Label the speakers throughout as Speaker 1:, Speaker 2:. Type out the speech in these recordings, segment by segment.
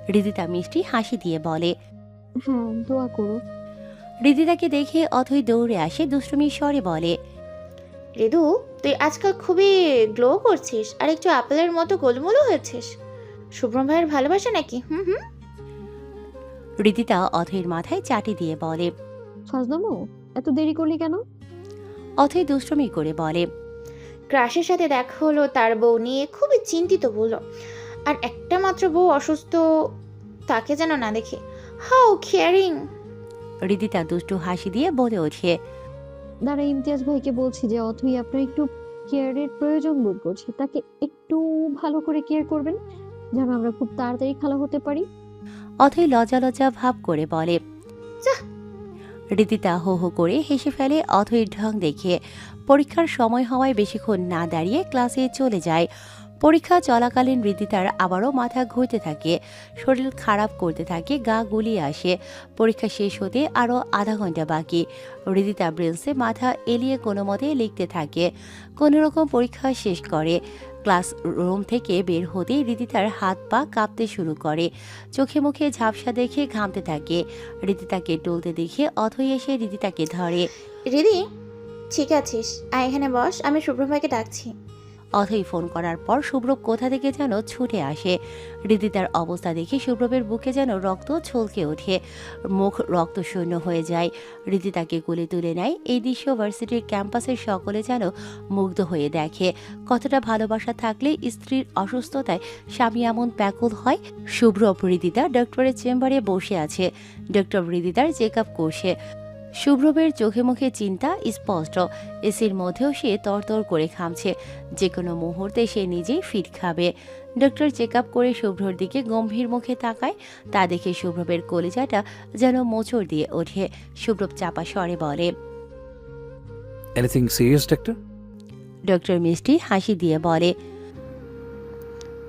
Speaker 1: হৃদিতা মিষ্টি হাসি দিয়ে বলে।
Speaker 2: হ্যাঁ, দোয়া করো।
Speaker 1: হৃদিতাকে দেখে অথই দৌড়ে আসে দুষ্টুমির স্বরে বলে।
Speaker 3: ঋতু, তুই আজকাল খুবই গ্লো করছিস আর একটু আপেলের মতো গোলমোলো হয়েছিস। শুভ্রম ভাইয়ের ভালোবাসা নাকি? হুম হুম।
Speaker 1: হৃদিতা অথইর মাথায় চাটি দিয়ে বলে।
Speaker 2: ফাজলামো, এত দেরি করলি কেন?
Speaker 1: অথই দুষ্টুমি করে বলে।
Speaker 3: ক্রাশের সাথে দেখা হলো, তার বউ নিয়ে খুবই চিন্তিত বলল। আর একটা মাত্র বউ অসুস্থ, তাকে যেন না দেখে। How caring.
Speaker 1: হৃদিতা দুষ্টু হাসি দিয়ে বলে ওঠে।
Speaker 2: দাঁড়া, ইমতিয়াজ ভাইকে বলছি যে অথই আপনার একটু কেয়ারের প্রয়োজন বোধ করছে, তাকে একটু ভালো করে কেয়ার করবেন, যেন আমরা খুব তাড়াতাড়ি খালা হতে পারি।
Speaker 1: অথই লজ্জা লজ্জা ভাব করে বলে।
Speaker 3: যাহ।
Speaker 1: হৃদিতা হো হো করে হেসে ফেলে অথইর ঢং দেখে। পরীক্ষার সময় হওয়ায় বেশিক্ষণ না দাঁড়িয়ে ক্লাসে চলে যায়। পরীক্ষা চলাকালীন হৃদিতার আবারও মাথা ঘুরতে থাকে, শরীর খারাপ করতে থাকে, গা গুলিয়ে আসে। পরীক্ষা শেষ হতে আরও আধা ঘন্টা বাকি। হৃদিতা ব্রেঞ্চে মাথা এলিয়ে কোনো মতে লিখতে থাকে। কোনো রকম পরীক্ষা শেষ করে। ক্লাস রুম থেকে বের হতেই হৃদিতার হাত পা কাঁপতে শুরু করে। চোখে মুখে ঝাপসা দেখে ঘামতে থাকে। হৃদিতাকে টলতে দেখে অথই এসে হৃদিতাকে ধরে।
Speaker 3: রিদি, ঠিক আছিস? আয় এখানে বস, আমি শুভ্রম ভাইকে ডাকছি।
Speaker 1: অথই ফোন করার পর শুভ্রব কোথা থেকে যেন ছুটে আসে। হৃদিতার অবস্থা দেখে শুভ্রবের বুকে যেন রক্ত ছলকে ওঠে, মুখ রক্তশূন্য হয়ে যায়। হৃদিতাকে কোলে তুলে নেয়। এই দৃশ্য ভার্সিটির ক্যাম্পাসের সকলে যেন মুগ্ধ হয়ে দেখে। কতটা ভালোবাসা থাকলে স্ত্রীর অসুস্থতায় স্বামী এমন ব্যাকুল হয়। শুভ্রব হৃদিতা ডক্টরের চেম্বারে বসে আছে। ডক্টর হৃদিতার চেক আপ করছে। শুভ্রবের চোখে মুখে চিন্তা স্পষ্ট। এসির মধ্যেও সে তরতর করে ঘামছে। যে কোনো মুহূর্তে সে নিজেই ফিট খাবে। ডক্টর চেক আপ করে শুভ্রর দিকে গম্ভীর মুখে তাকায়। তা দেখে শুভ্রবের কলিজাটা যেন মোচড় দিয়ে ওঠে। শুভ্রব চাপা স্বরে বলে।
Speaker 4: Anything serious doctor?
Speaker 1: ডক্টর মিষ্টি হাসি দিয়ে বলে।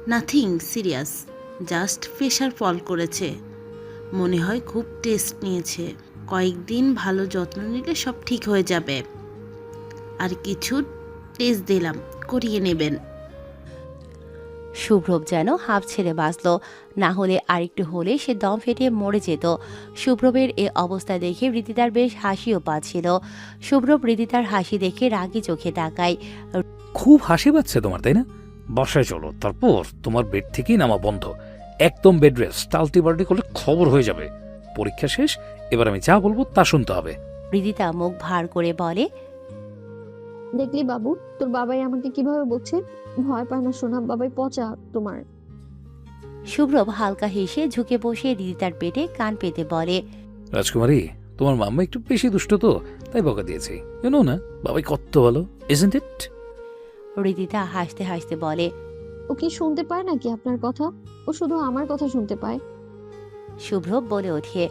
Speaker 5: Nothing serious, just pressure fall করেছে। মনে হয় খুব টেস্ট নিয়েছে। কয়েকদিন ভালো যত্ন নিলে সব ঠিক হয়ে যাবে। আর কিছু টেস্ট দিলাম, করিয়ে নেবেন।
Speaker 1: শুভ্রব যেন হাঁপ ছেড়ে বাঁচল। না হলে আরেকটু হলে সে দম ফেটে মরে যেত। শুভ্রবের এ অবস্থা দেখে হৃদিতার বেশ হাসিও পাচ্ছিল। শুভ্রব হৃদিতার হাসি দেখে রাগি চোখে তাকায়।
Speaker 4: খুব হাসি পাচ্ছে তোমার, তাই না? বাসায় চলো, তারপর তোমার বেড থেকেই নামা বন্ধ। একদম বেড রেস্ট। টাল্টি বাল্টি করলে খবর হয়ে যাবে। পরীক্ষা শেষ, এবার আমি যা বলবো তা শুনতে হবে।
Speaker 1: হৃদিতা মুখ ভার করে বলে।
Speaker 2: দেখলি বাবু, তোর বাবাই আমাকে কিভাবে বলছে। ভয় পায় না সোনা, বাবাই পচা তোমার।
Speaker 1: শুভ্রব হালকা হেসে ঝুঁকে বসে হৃদিতার পেটে কান পেতে বলে।
Speaker 4: রাজকুমারী, তোমার মাম্মা একটু বেশি দুষ্ট তো, তাই বকা দিয়েছি। জানো না বাবাই কত ভালো, ইজন্ট ইট?
Speaker 1: হৃদিতা হাসতে হাসতে বলে।
Speaker 2: ও কি শুনতে পায় নাকি আপনার কথা? ও শুধু আমার কথা শুনতে পায়।
Speaker 1: শুভ্রব বলে ওঠে।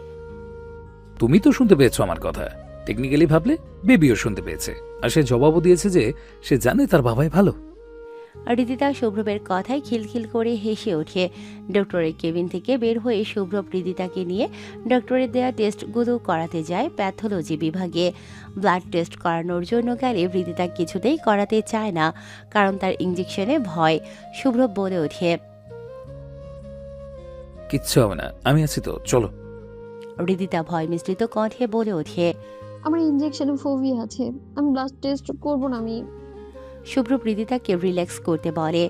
Speaker 4: তুমি তো শুনতে পেয়েছো আমার কথা। টেকনিক্যালি ভাবলে বেবিও শুনতে পেয়েছে, আর সে জবাবও দিয়েছে যে সে জানে তার বাবাই ভালো।
Speaker 1: হৃদিতা শুভ্রবের কথায় খিলখিল করে হেসে ওঠে। ডক্টরের কেবিন থেকে বের হয়ে শুভ্রব হৃদিতাকে নিয়ে ডক্টরের দেয়া টেস্টগুলো করাতে যায় প্যাথোলজি বিভাগে। ব্লাড টেস্ট করানোর জন্য গেলে হৃদিতা কিছুতেই করাতে চায় না, কারণ তার ইঞ্জেকশনে ভয়। শুভ্রব বলে ওঠে।
Speaker 4: কিচ্ছু হবে না, আমি আছি তো, চলো।
Speaker 1: হৃদিতা ভয় মিশ্রিত কণ্ঠে বলে ওঠে।
Speaker 2: আমার ইনজেকশনে ফোবিয়া আছে, আমি ব্লাড টেস্ট করব না। আমি
Speaker 1: শুভ্রব হৃদিতাকে রিল্যাক্স করতে বলে।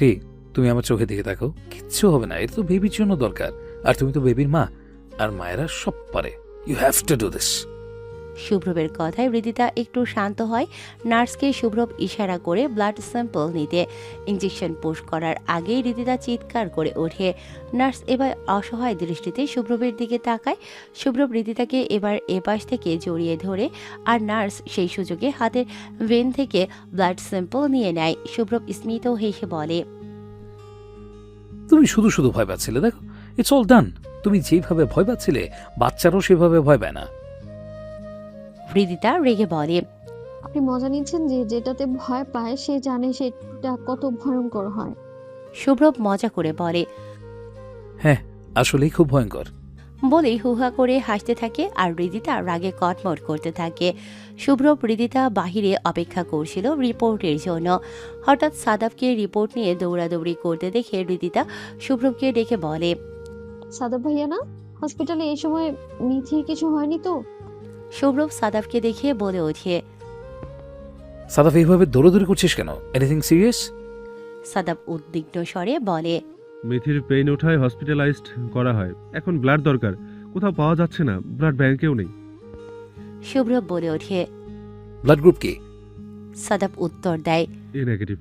Speaker 4: রে, তুমি আমার চোখে দিকে দেখো, কিচ্ছু হবে না। এটা তো বেবির জন্য দরকার, আর তুমি তো বেবির মা, আর মায়েরা সব পারে। You have to do this.
Speaker 1: শুভ্রবের কথায় হৃদিতা একটু শান্ত হয়। নার্সকে শুভ্রব ইশারা করে ব্লাড স্যাম্পল নিতে। ইঞ্জেকশন পুশ করার আগেই হৃদিতা চিৎকার করে ওঠে। নার্স এবার অসহায় দৃষ্টিতে শুভ্রবের দিকে তাকায়। শুভ্রব হৃদিতাকে এবার এপাশ থেকে জড়িয়ে ধরে, আর নার্স সেই সুযোগে হাতের ভেন থেকে ব্লাড স্যাম্পল নিয়ে নেয়। শুভ্রব স্মিত হেসে বলে।
Speaker 4: তুমি শুধু শুধু ভয় পাচ্ছিলে, দেখো ইটস অল ডান। তুমি যেভাবে ভয় পাচ্ছিলে, বাচ্চারাও সেভাবে ভয় পায় না।
Speaker 1: হৃদিতা রেগে বলে।
Speaker 2: আপনি মজা নিচ্ছেন যে যেটাতে ভয় পায় সে জানে সেটা কত ভয়ঙ্কর হয়।
Speaker 1: শুভ্রব মজা করে বলে।
Speaker 4: হ্যাঁ, আসলেই খুব ভয়ঙ্কর।
Speaker 1: বলেই হুহা করে হাসতে থাকে আর হৃদিতা রাগে কটমট করতে থাকে। শুভ্র হৃদিতা বাহিরে অপেক্ষা করছিল রিপোর্টের জন্য। হঠাৎ সাদাবকে রিপোর্ট নিয়ে দৌড়াদৌড়ি করতে দেখে হৃদিতা শুভ্রকে ডেকে বলে,
Speaker 2: সাদাব ভাইয়া না? হসপিটালে এই সময় মিথির কিছু হয়নি তো?
Speaker 1: শুভ্র সাদাবকে দেখে বলে ওঠে।
Speaker 4: সাদাফ এইভাবে দৌড়াদৌড়ি করছিস কেন? Anything serious?
Speaker 1: সাদাব উদ্বিগ্ন স্বরে বলে,
Speaker 6: মিথির পেইন ওঠায় হসপিটালাইজড করা হয়, এখন ব্লাড দরকার, কোথাও পাওয়া যাচ্ছে না, ব্লাড ব্যাংকেও নেই।
Speaker 1: শুভ্র বলে ওঠে।
Speaker 4: ব্লাড গ্রুপ কি?
Speaker 1: সাদাব উত্তর দেয়।
Speaker 6: এ নেগেটিভ।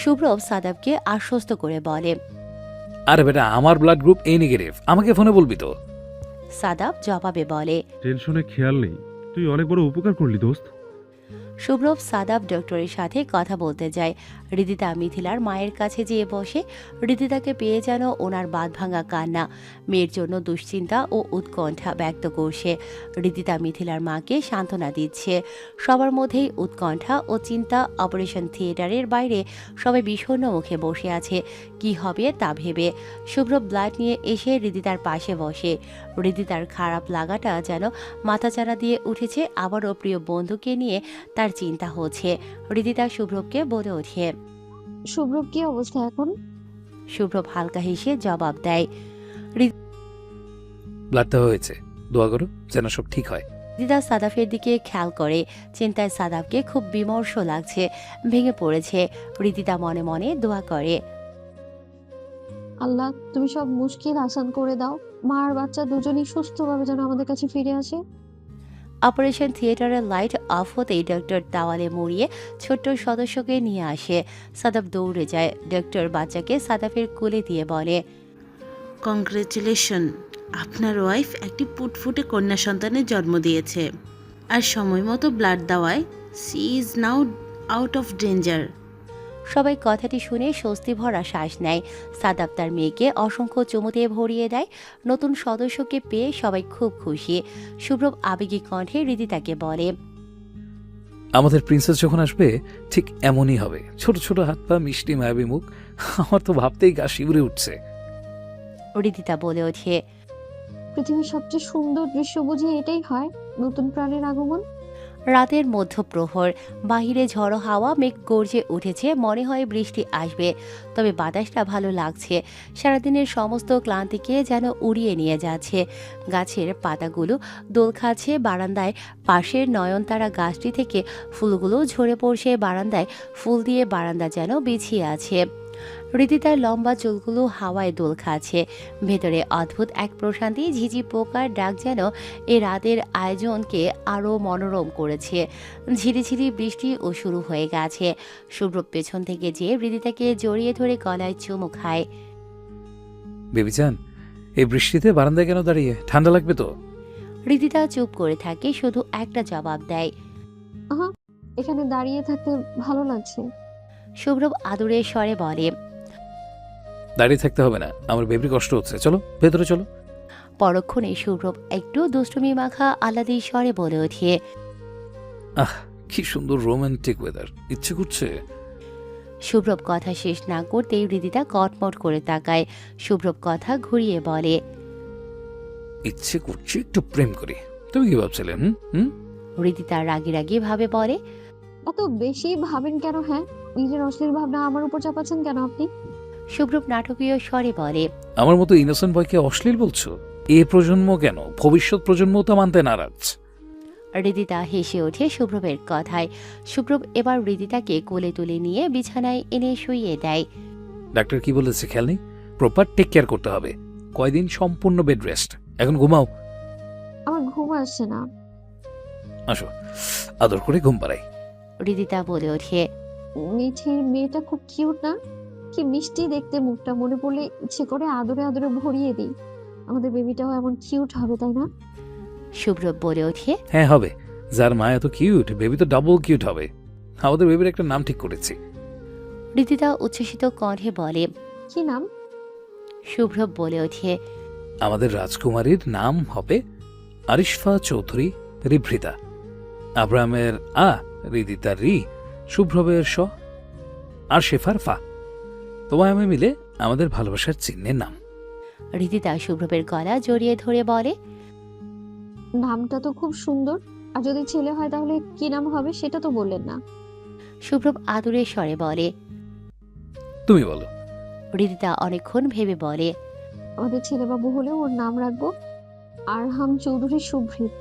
Speaker 1: শুভ্র সাদাবকে আশ্বস্ত করে বলে।
Speaker 4: আরে বেটা, আমার ব্লাড গ্রুপ এ নেগেটিভ, আমাকে ফোনে বলবি তো।
Speaker 1: সাদাব জবাবে বলে।
Speaker 6: টেনশনে খেয়াল নেই, তুই অনেক বড় উপকার করলি দোস্ত।
Speaker 1: শুভ্র সাদাব ডক্টরের সাথে কথা বলতে যায়। হৃদিতা মিথিলার মায়ের কাছে যেয়ে বসে। হৃদিতাকে পেয়ে যেন ওনার বাঁধ ভাঙা কান্না, মেয়ের জন্য দুশ্চিন্তা ও উৎকণ্ঠা ব্যক্ত করছে। হৃদিতা মিথিলার মাকে সান্ত্বনা দিচ্ছে। সবার মধ্যেই উৎকণ্ঠা ও চিন্তা। অপারেশন থিয়েটারের বাইরে সবাই বিষণ্ণ মুখে বসে আছে, কি হবে তা ভেবে। শুভ্র ব্লাড নিয়ে এসে হৃদিতার পাশে বসে। হৃদিতার খারাপ লাগাটা যেন মাথাচাড়া দিয়ে উঠেছে। আবারও প্রিয় বন্ধুকে নিয়ে তার চিন্তা হচ্ছে। হৃদিতা শুভ্রকে বলে ওঠে।
Speaker 2: শুভ্র কি অবস্থা এখন?
Speaker 1: শুভ্র হালকা হেসে জবাব দেয়।
Speaker 4: ব্লাড দেওয়া হয়েছে, দোয়া করো যেন সব ঠিক হয়।
Speaker 1: হৃদিতা সাদাফের দিকে খেয়াল করে। চিন্তায় সাদাফকে খুব বিমর্ষ লাগছে, ভেঙে পড়েছে। হৃদিতা মনে মনে দোয়া করে,
Speaker 2: আল্লাহ তুমি সব মুশকিল আসান করে দাও, মা আর বাচ্চা দুজনেই সুস্থভাবে যেন আমাদের কাছে ফিরে আসে।
Speaker 1: অপারেশন থিয়েটারের লাইট অফ হতেই ডক্টর তাওয়ালে মুড়িয়ে ছোট্ট সদস্যকে নিয়ে আসে। সাদাফ দৌড়ে যায়। ডক্টর বাচ্চাকে সাদাফের কোলে দিয়ে বলে,
Speaker 5: কংগ্রেচুলেশন, আপনার ওয়াইফ একটি ফুটফুটে কন্যা সন্তানের জন্ম দিয়েছে। আর সময় মতো ব্লাড দেওয়ায় she is now out of danger.
Speaker 1: সবাই কথাটি শুনে স্বস্তি ভরা শ্বাস নেয়। সাদাব তার মেয়েকে অসংখ্য চুমুতে ভরিয়ে দেয়। নতুন সদস্যকে পেয়ে সবাই খুব খুশি। শুভ্র আবেগী কণ্ঠে হৃদিতাকে বলে,
Speaker 4: আমাদের প্রিন্সেস যখন আসবে ঠিক এমনই হবে, ছোট ছোট হাত পা, মিষ্টি মায়াবী মুখ। আমার তো ভাবতেই গা শিউরে উঠছে।
Speaker 1: হৃদিতা বলে ওঠে।
Speaker 2: পৃথিবীর সবচেয়ে সুন্দর দৃশ্য বুঝি এটাই হয়, নতুন প্রাণের আগমন।
Speaker 1: রাতের মধ্যপ্রহর, বাহিরে ঝড়ো হাওয়া, মেঘ গর্জে উঠেছে। মনে হয় বৃষ্টি আসবে, তবে বাতাসটা ভালো লাগছে। সারাদিনের সমস্ত ক্লান্তিকে যেন উড়িয়ে নিয়ে যাচ্ছে। গাছের পাতাগুলো দোল খাচ্ছে বারান্দায়। পাশের নয়নতারা গাছটি থেকে ফুলগুলো ঝরে পড়ছে বারান্দায়। ফুল দিয়ে বারান্দা যেন বিছিয়ে আছে। হৃদিতার লম্বা চুলগুলো হাওয়ায় দোল খাচ্ছে। ভেতরে অদ্ভুত এক প্রশান্তি। ঝিঝি পোকার ডাক যেন এ রাতের আয়োজনকে আরও মনোরম করেছে। ঝিরিঝিরি বৃষ্টিও শুরু হয়ে গেছে। শুভ্র পেছন থেকে যেয়ে হৃদিতাকে জড়িয়ে ধরে গলায় চুমু খায়।
Speaker 4: বেবি চান, এই বৃষ্টিতে বারান্দায় কেন দাঁড়িয়ে? ঠান্ডা লাগবে তো।
Speaker 1: হৃদিতা চুপ করে থাকে, শুধু একটা জবাব দেয়।
Speaker 2: আহা, এখানে দাঁড়িয়ে থাকতে ভালো লাগছে।
Speaker 1: শুভ্র আদুরের স্বরে বলে,
Speaker 4: দাঁড়িয়ে থাকতে হবে না, আমার বেবির কষ্ট হচ্ছে, চলো ভেতরে চলো।
Speaker 1: পরক্ষণে শুভ্র একটু দুষ্টুমি মাখা আলাদি স্বরে বলে ওঠে।
Speaker 4: কি সুন্দর রোমান্টিক ওয়েদার, ইচ্ছে করছে।
Speaker 1: শুভ্র কথা শেষ না করতেই হৃদিতা কটমট করে তাকায়। শুভ্র কথা ঘুরিয়ে বলে,
Speaker 4: ইচ্ছে করছে একটু প্রেম করি। তুমি কি ভাবছিলে? হুম।
Speaker 1: হৃদিতা রাগি রাগি ভাবে বলে,
Speaker 2: এত বেশি ভাবেন কেন? হ্যাঁ, নিজের অশ্লীল ভাবনা আমার উপর চাপাচ্ছেন কেন আপনি?
Speaker 1: শুভ্র নাটকীয় স্বরে বলে,
Speaker 4: আমার মতো ইনোসেন্ট বয়কে অশ্লীল বলছো? এ প্রজন্ম কেন, ভবিষ্যৎ প্রজন্ম তো মানতে নারাজ।
Speaker 1: হৃদিতা হেসে ওঠে শুভ্রবের কথায়। শুভ্র এবার হৃদিতাকে কোলে তুলে নিয়ে বিছানায় এনে শুইয়ে দেয়।
Speaker 4: ডাক্তার কি বলেছে খেয়াল নেই? প্রপার টেক কেয়ার করতে হবে। কয়দিন সম্পূর্ণ বেড রেস্ট। এখন ঘুমাও।
Speaker 2: আমার ঘুম আসছে না।
Speaker 4: আসো, আদর করে ঘুম পাড়াই।
Speaker 1: হৃদিতা বলে ওঠে,
Speaker 2: মিঠির মেয়েটা খুব কিউট না? কি মিষ্টি দেখতে মুখটা, মনে পড়লে ইচ্ছে করে আদরে আদরে ভরিয়ে দিই। আমাদের বেবিটাও এমন কিউট হবে, তাই না?
Speaker 1: শুভ্র বলে ওঠে,
Speaker 4: হ্যাঁ হবে। যার মা এত কিউট, বেবি তো ডাবল কিউট হবে। আমাদের বেবির একটা নাম ঠিক করেছি।
Speaker 1: হৃদিতা উচ্ছ্বসিত কণ্ঠে বলে,
Speaker 2: কি নাম?
Speaker 1: শুভ্র বলে ওঠে,
Speaker 4: আমাদের রাজকুমারীর নাম হবে আরিশফা চৌধুরী রিভৃতা। আব্রাহামের আ, হৃদিতার রি, শুভ্রবের স, আর শেফার ফা। তোমায় আমি মিলে আমাদের ভালোবাসার চিহ্নের নাম।
Speaker 1: রিদিতা শুভ্রবের গলা জড়িয়ে ধরে বলে,
Speaker 2: নামটা তো খুব সুন্দর। আর যদি ছেলে হয় তাহলে কি নাম হবে সেটা তো বললেন না।
Speaker 1: শুভ্রব আদুরের স্বরে বলে।
Speaker 4: তুমি বলো।
Speaker 1: রিদিতা অনেকক্ষণ ভেবে বলে,
Speaker 2: আমাদের ছেলে বাবু হলে ওর নাম রাখবো আরহাম চৌধুরী শুভ্রিত।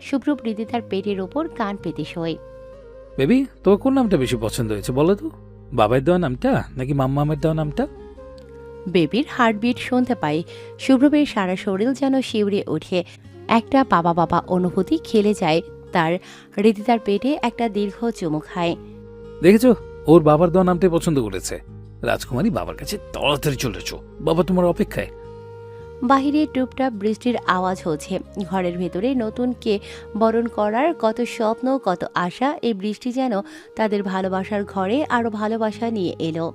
Speaker 1: শুভ্রব রিদিতার পেটের ওপর কান পেতে শোয়।
Speaker 4: বেবি, তোমার কোন নামটা বেশি পছন্দ হয়েছে বলো তো? বাবার দেওয়া নামটা নাকি মাম্মামের দেওয়া নামটা?
Speaker 1: বেবির হার্টবিট শুনতে পাই শুভ্রবের সারা শরীর যেন শিউরে ওঠে। একটা বাবা বাবা অনুভূতি খেলে যায় তার। রিদিতার পেটে একটা দীর্ঘ চুমু খায়।
Speaker 4: দেখেছো, ওর বাবার দেওয়া নামটাই পছন্দ করেছে। রাজকুমারী, বাবার কাছে তাড়াতাড়ি চলেছো, বাবা তোমার অপেক্ষায়।
Speaker 1: বাহিরে টুপটাপ বৃষ্টির আওয়াজ হচ্ছে। ঘরের ভেতরে নতুনকে বরণ করার কত স্বপ্ন, কত আশা। এই বৃষ্টি যেন তাদের ভালোবাসার ঘরে আরো ভালোবাসা নিয়ে এলো।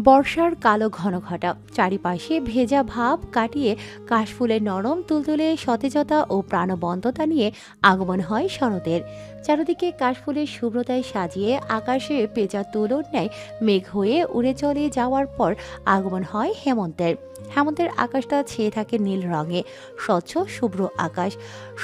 Speaker 1: বর্ষার কালো ঘনঘটা চারিপাশে ভেজা ভাব কাটিয়ে কাশফুলের নরম তুলতুলে সতেজতা ও প্রাণবন্ততা নিয়ে আগমন হয় শরতের। চারদিকে কাশফুলের শুভ্রতায় সাজিয়ে আকাশে পেঁচা তুলোর ন্যায় মেঘ হয়ে উড়ে চলে যাওয়ার পর আগমন হয় হেমন্তের। হেমন্তের আকাশটা ছেয়ে থাকে নীল রঙে, স্বচ্ছ শুভ্র আকাশ।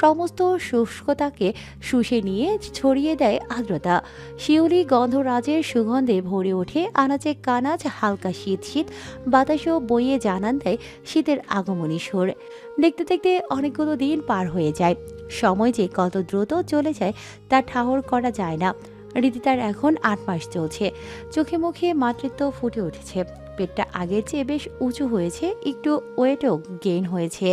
Speaker 1: সমস্ত শুষ্কতাকে শুষে নিয়ে ছড়িয়ে দেয় আর্দ্রতা। শিউলি গন্ধরাজের সুগন্ধে ভরে ওঠে আনাচে কানাচ। হালকা শীত শীত বাতাসও বইয়ে জানান দেয় শীতের আগমনী সুর। দেখতে দেখতে অনেকগুলো দিন পার হয়ে যায়। সময় যে কত দ্রুত চলে যায় তা ঠাহর করা যায় না। রিদিতার এখন 8 মাস চলছে। চোখে মুখে মাতৃত্ব ফুটে উঠেছে। পেটটা আগের চেয়ে বেশ উঁচু হয়েছে, একটু ওয়েটও গেইন হয়েছে,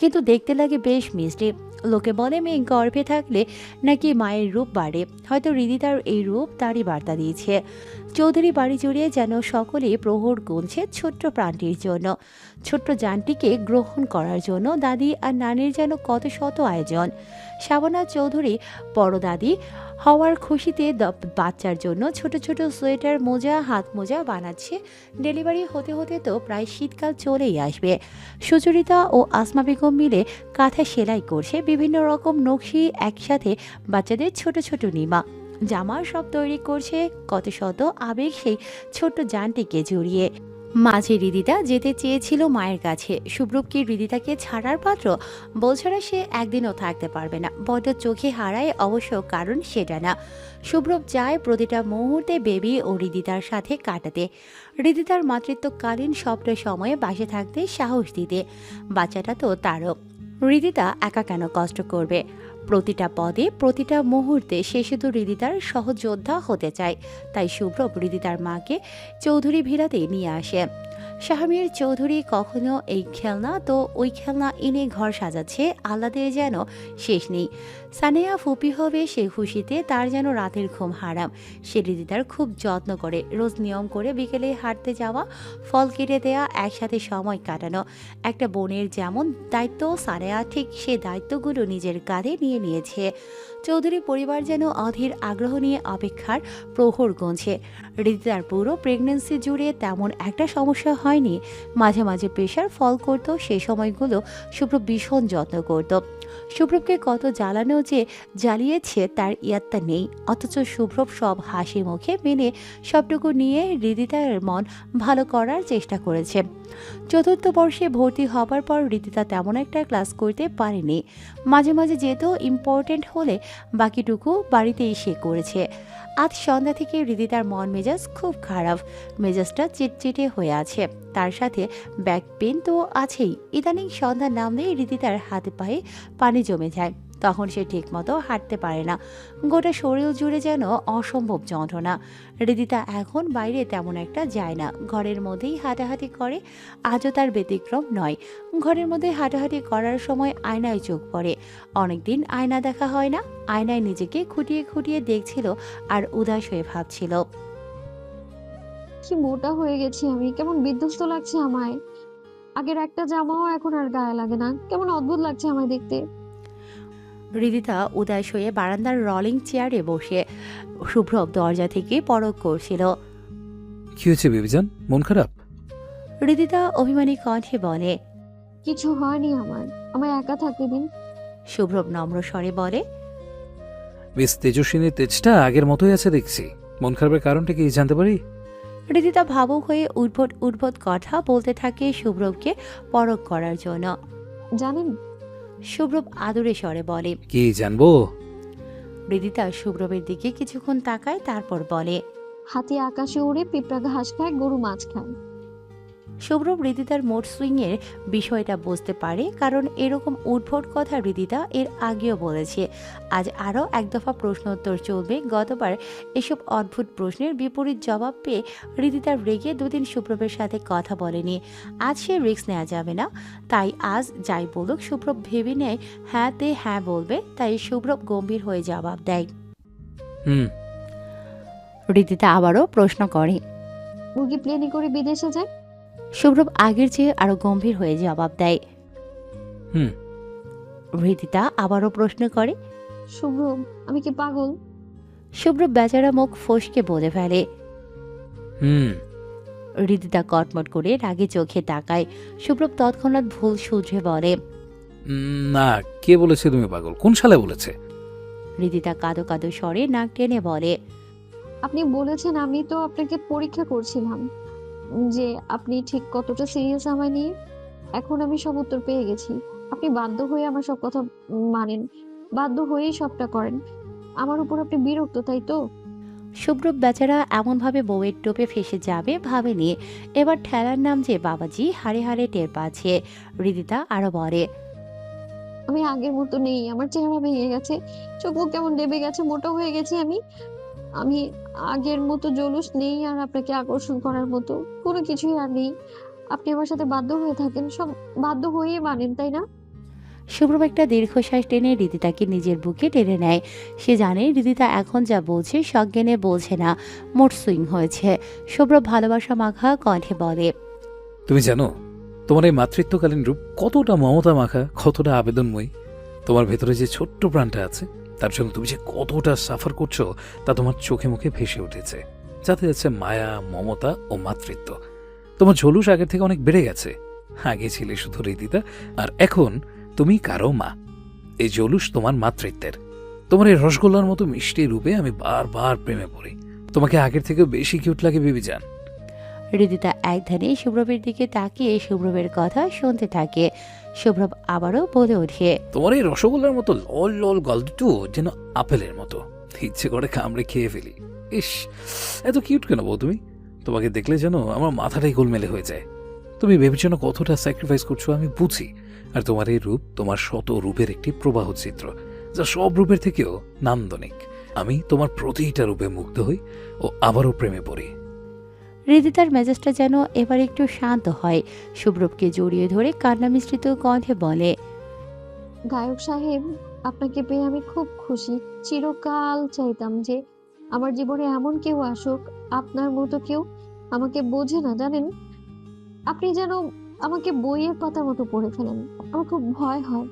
Speaker 1: কিন্তু দেখতে লাগে বেশ মিষ্টি। লোকে বলে মেয়ে গর্ভে থাকলে নাকি মায়ের রূপ বাড়ে। হয়তো রিদিতার এই রূপ তারই বার্তা দিয়েছে। চৌধুরী বাড়ি জুড়ে যেন সকলে প্রহর গুনছে ছোট্ট প্রাণটির জন্য। ছোট্ট যানটিকে গ্রহণ করার জন্য দাদি আর নানির যেন কত শত আয়োজন। শাবানা চৌধুরী বড় দাদি হওয়ার খুশিতে বাচ্চার জন্য ছোট ছোট সোয়েটার, মোজা, হাত মোজা বানাচ্ছে। ডেলিভারি হতে হতে তো প্রায় শীতকাল চলেই আসবে। সুচরিতা ও আসমা বেগম মিলে কাঁথা সেলাই করছে বিভিন্ন রকম নকশি একসাথে। বাচ্চাদের ছোট ছোট নিমা জামা সব তৈরি করছে কত শত আবেগ সেই ছোট্ট যানটিকে জড়িয়ে। মাঝে রিদিতা যেতে চেয়েছিল মায়ের কাছে। শুভ্রব কি রিদিতাকে ছাড়ার পাত্র? বলছে না সে একদিনও থাকতে পারবে না। বড্ড চোখে হারায় অবশ্য, কারণ সেটা না। শুভ্রব চায় প্রতিটা মুহূর্তে বেবি ও রিদিতার সাথে কাটাতে, রিদিতার মাতৃত্বকালীন সবটা সময়ে বাসে থাকতে সাহস দিতে। বাচ্চাটা তো তারও। রিদিতা একা কেন কষ্ট করবে? প্রতিটা পদে প্রতিটা মুহূর্তে সে শুধু রিদিতার সহযোদ্ধা হতে চায়। তাই শুভ্রব রিদিতার মাকে চৌধুরী ভিড়াতে নিয়ে আসে। শাহমীর চৌধুরী কখনো এই খেলনা তো ওই খেলনা এনে ঘর সাজাচ্ছে, আহ্লাদের যেন শেষ নেই। সানেয়া ফুপি হবে সে খুশিতে, তার যেন রাতের ঘুম হারাম। সে রিদিতার খুব যত্ন করে, রোজ নিয়ম করে বিকেলে হাঁটতে যাওয়া, ফল কেটে দেয়া, একসাথে সময় কাটানো। একটা বোনের যেমন দায়িত্ব, সানেয়া ঠিক সে দায়িত্বগুলো নিজের কাঁধে নিয়ে নিয়েছে। চৌধুরী পরিবার যেন অধীর আগ্রহ নিয়ে অপেক্ষার প্রহর গুনছে। রিদিতার পুরো প্রেগনেন্সি জুড়ে তেমন একটা সমস্যা হয়নি। মাঝে মাঝে প্রেশার ফল করত, সে সময়গুলো শুভ্রব ভীষণ যত্ন করত। শুভ্রবকে কত জ্বালানো যে জ্বালিয়েছে তার ইয়াত্তা নেই, অথচ শুভ্রব সব হাসি মুখে মেনে সবটুকু নিয়ে রিদিতার মন ভালো করার চেষ্টা করেছে। চতুর্থ বর্ষে ভর্তি হবার পর রিদিতা তেমন একটা ক্লাস করতে পারেনি। মাঝে মাঝে যেত, ইম্পর্টেন্ট হলে বাকিটুকু বাড়িতেই সে করেছে। আজ সন্ধ্যা থেকে রিদিতার মন মেজাজ খুব খারাপ। মেজাজটা চিটচিটে হয়ে আছে, তার সাথে ব্যাক পেন তো আছেই। ইদানিং সন্ধ্যা নামলেই রিদিতার হাতে পায়ে পানি জমে যায়। তখন সে ঠিকমতো হাঁটতে পারে না, গোটা শরীর জুড়ে যেন অসম্ভব যন্ত্রণা। রিদিতা এখন বাইরে তেমন একটা যায় না, ঘরের মধ্যেই হাঁটাহাঁটি করে। আজও তার ব্যতিক্রম নয়। ঘরের মধ্যে হাঁটাহাঁটি করার সময় আয়নায় চোখ পড়ে। অনেকদিন আয়না দেখা হয় না। আয়নায় নিজেকে খুঁটিয়ে খুঁটিয়ে দেখছিল আর উদাস হয়ে ভাবছিল,
Speaker 2: কি মোটা হয়ে গেছি আমি, কেমন বিধ্বস্ত লাগছে আমায়। আগের একটা জামাও এখন আর গায়ে লাগে না, কেমন অদ্ভুত লাগছে আমায় দেখতে।
Speaker 1: রিদিতা উদাস হয়ে বারান্দার রলিং চেয়ারে বসে শুভ্রব দরজা থেকে পরক করছিল।
Speaker 4: কি হয়েছে বেবিজান, মন খারাপ?
Speaker 1: রিদিতা অভিমানী কণ্ঠে বলে,
Speaker 2: কিছু হয়নি আমার, আমায় একা থাকতে দিন।
Speaker 1: শুভ্রব নম্র স্বরে বলে,
Speaker 4: বেশ তেজস্বিনীর তেজটা আগের মতোই আছে দেখছি। মন খারাপের কারণটা কি জানতে পারি?
Speaker 1: রিদিতা ভাবুক হয়ে উদ্ভট উদ্ভট কথা বলতে থাকে শুভ্রবকে পরখ করার জন্য।
Speaker 2: জানেন,
Speaker 1: শুভ্রব আদুরে স্বরে বলে।
Speaker 4: কি জানবো?
Speaker 1: রিদিতা শুভ্রবের দিকে কিছুক্ষণ তাকায়, তারপর বলে।
Speaker 2: হাতি আকাশে উড়ে, পিঁপড়া ঘাস খায়, গরু মাছ খায়।
Speaker 1: শুভ্রব রিদিতার মোড সুইংয়ের বিষয়টা বুঝতে পারে, কারণ এরকম উদ্ভট কথা রিদিতা এর আগেও বলেছে। আজ আরও এক দফা প্রশ্নোত্তর চলবে। গতবার এসব অদ্ভুত প্রশ্নের বিপরীত জবাব পেয়ে রিদিতার রেগে দুদিন শুভ্রবের সাথে কথা বলেনি। আজ সে রিস্ক নেওয়া যাবে না, তাই আজ যাই বলুক শুভ্রব ভেবে নেয় হ্যাঁতে হ্যাঁ বলবে, তাই শুভ্রব গম্ভীর হয়ে জবাব দেয়।
Speaker 4: হুম।
Speaker 1: রিদিতা আবারও প্রশ্ন করে।
Speaker 2: মুরগি প্লেনে করে বিদেশে যায়।
Speaker 1: শুভ্রব আগের চেয়ে আরো গম্ভীর হয়ে জবাব দেয়।
Speaker 4: হুম।
Speaker 1: রিদিতা আবারও প্রশ্ন করে।
Speaker 2: শুভ্র, আমি কি পাগল?
Speaker 1: শুভ্রব বেচারা মুখ ফসকে বলে ফেলে।
Speaker 4: হুম।
Speaker 1: রিদিতা কটমট করে রাগে চোখে তাকায়। শুভ্রব তৎক্ষণাৎ ভুল শুধরে বলে।
Speaker 4: না, কে বলেছে তুমি পাগল? কোন সালে বলেছে?
Speaker 1: রিদিতা কাঁদো কাঁদো স্বরে নাক টেনে বলে।
Speaker 2: আপনি বলেছেন, আমি তো আপনাকে পরীক্ষা করছিলাম যে আপনি ঠিক কতটা সিরিয়াস আমায় নিয়ে। এখন আমি সব উত্তর পেয়ে গেছি। আপনি বাধ্য হয়ে আমার সব কথা মানেন, বাধ্য হয়েই সবটা করেন। আমার উপর আপনি বিরক্ত, তাই তো?
Speaker 1: শুভ্রব বেচারা এমনভাবে বউয়ের টোপে ফেসে যাবে ভাবেনি। এবার ঠেলার নাম যে বাবাজি হাড়ে হাড়ে টের পাচ্ছে। রিদিতা আরো বলে।
Speaker 2: আমি আগের মতো নেই, আমার চেহারা ভেঙে গেছে, চোখ মুখ কেমন ডেবে গেছে, মোটা হয়ে গেছি আমি। আমি আগের মতো জলুস নেই, আর আপনাকে আকর্ষণ করার মতো কোনো কিছুই আর নেই। আপনি আমার সাথে বাধ্য হয়ে থাকেন, সব বাধ্য হয়েই মানেন, তাই না?
Speaker 1: শুভ্রব একটা দীর্ঘশ্বাস টেনে রিদিতাকে নিজের বুকে টেনে নেয়। সে জানে রিদিতা এখন যা বলছে সজ্ঞানে বলছে না, মোট সুইং হয়েছে। শুভ্রব ভালোবাসা মাখা কণ্ঠে বলে।
Speaker 4: তুমি জানো তোমার এই মাতৃত্বকালীন রূপ কতটা মমতা মাখা, কতটা আবেদনময়ী? তোমার ভেতরে যে ছোট্ট প্রাণটা আছে তার জন্য তুমি যে কতটা সাফার করছো তা তোমার চোখে মুখে ভেসে উঠেছে। যাতে আছে মায়া, মমতা ও মাতৃত্ব। তোমার ঝলুস আগের থেকে অনেক বেড়ে গেছে। আগে ছিলে শুধু রিদিতা, আর এখন তুমি কারো মা। এই জলুস তোমার মাতৃত্বের। তোমার এই রসগোল্লার মতো মিষ্টি রূপে আমি বারবার প্রেমে পড়ি। তোমাকে আগের থেকেও বেশি কিউট লাগে বেবিজান।
Speaker 1: রিদিতা এক ধ্যানে শুভ্রবের দিকে তাকিয়ে শুভ্রবের কথা শুনতে থাকে। শুভ্রব আবারও বলে ওঠে।
Speaker 4: তোমার এই রসগোল্লার মতো লল লল গল দুটো যেন আপেলের মতো, ইচ্ছে করে কামড়ে খেয়ে ফেলি। ইস, এত কিউট কেন বউ তুমি? তোমাকে দেখলে যেন আমার মাথাটাই গোলমেলে হয়ে যায়। তুমি ভেবের জন্য কতটা স্যাক্রিফাইস করছো আমি বুঝি। আর তোমার এই রূপ তোমার শত রূপের একটি প্রবাহ চিত্র, যা সব রূপের থেকেও নান্দনিক। আমি তোমার প্রতিটা রূপে মুগ্ধ হই ও আবারও প্রেমে পড়ি।
Speaker 1: রিদিতার মেজাজটা যেন এবার একটু শান্ত হয়। শুভ্রবকে জড়িয়ে ধরে কান্না মিশ্রিত কণ্ঠে বলে।
Speaker 2: গায়ক সাহেব, আপনাকে পেয়ে আমি খুব খুশি। চিরকাল চাইতাম যে আমার জীবনে এমন কেউ আসুক, আপনার মতো কেউ। আমাকে বোঝে না, জানেন? আপনি যেন আমাকে বইয়ের পাতার মতো পড়ে ফেলেন। আমার খুব ভয় হয়,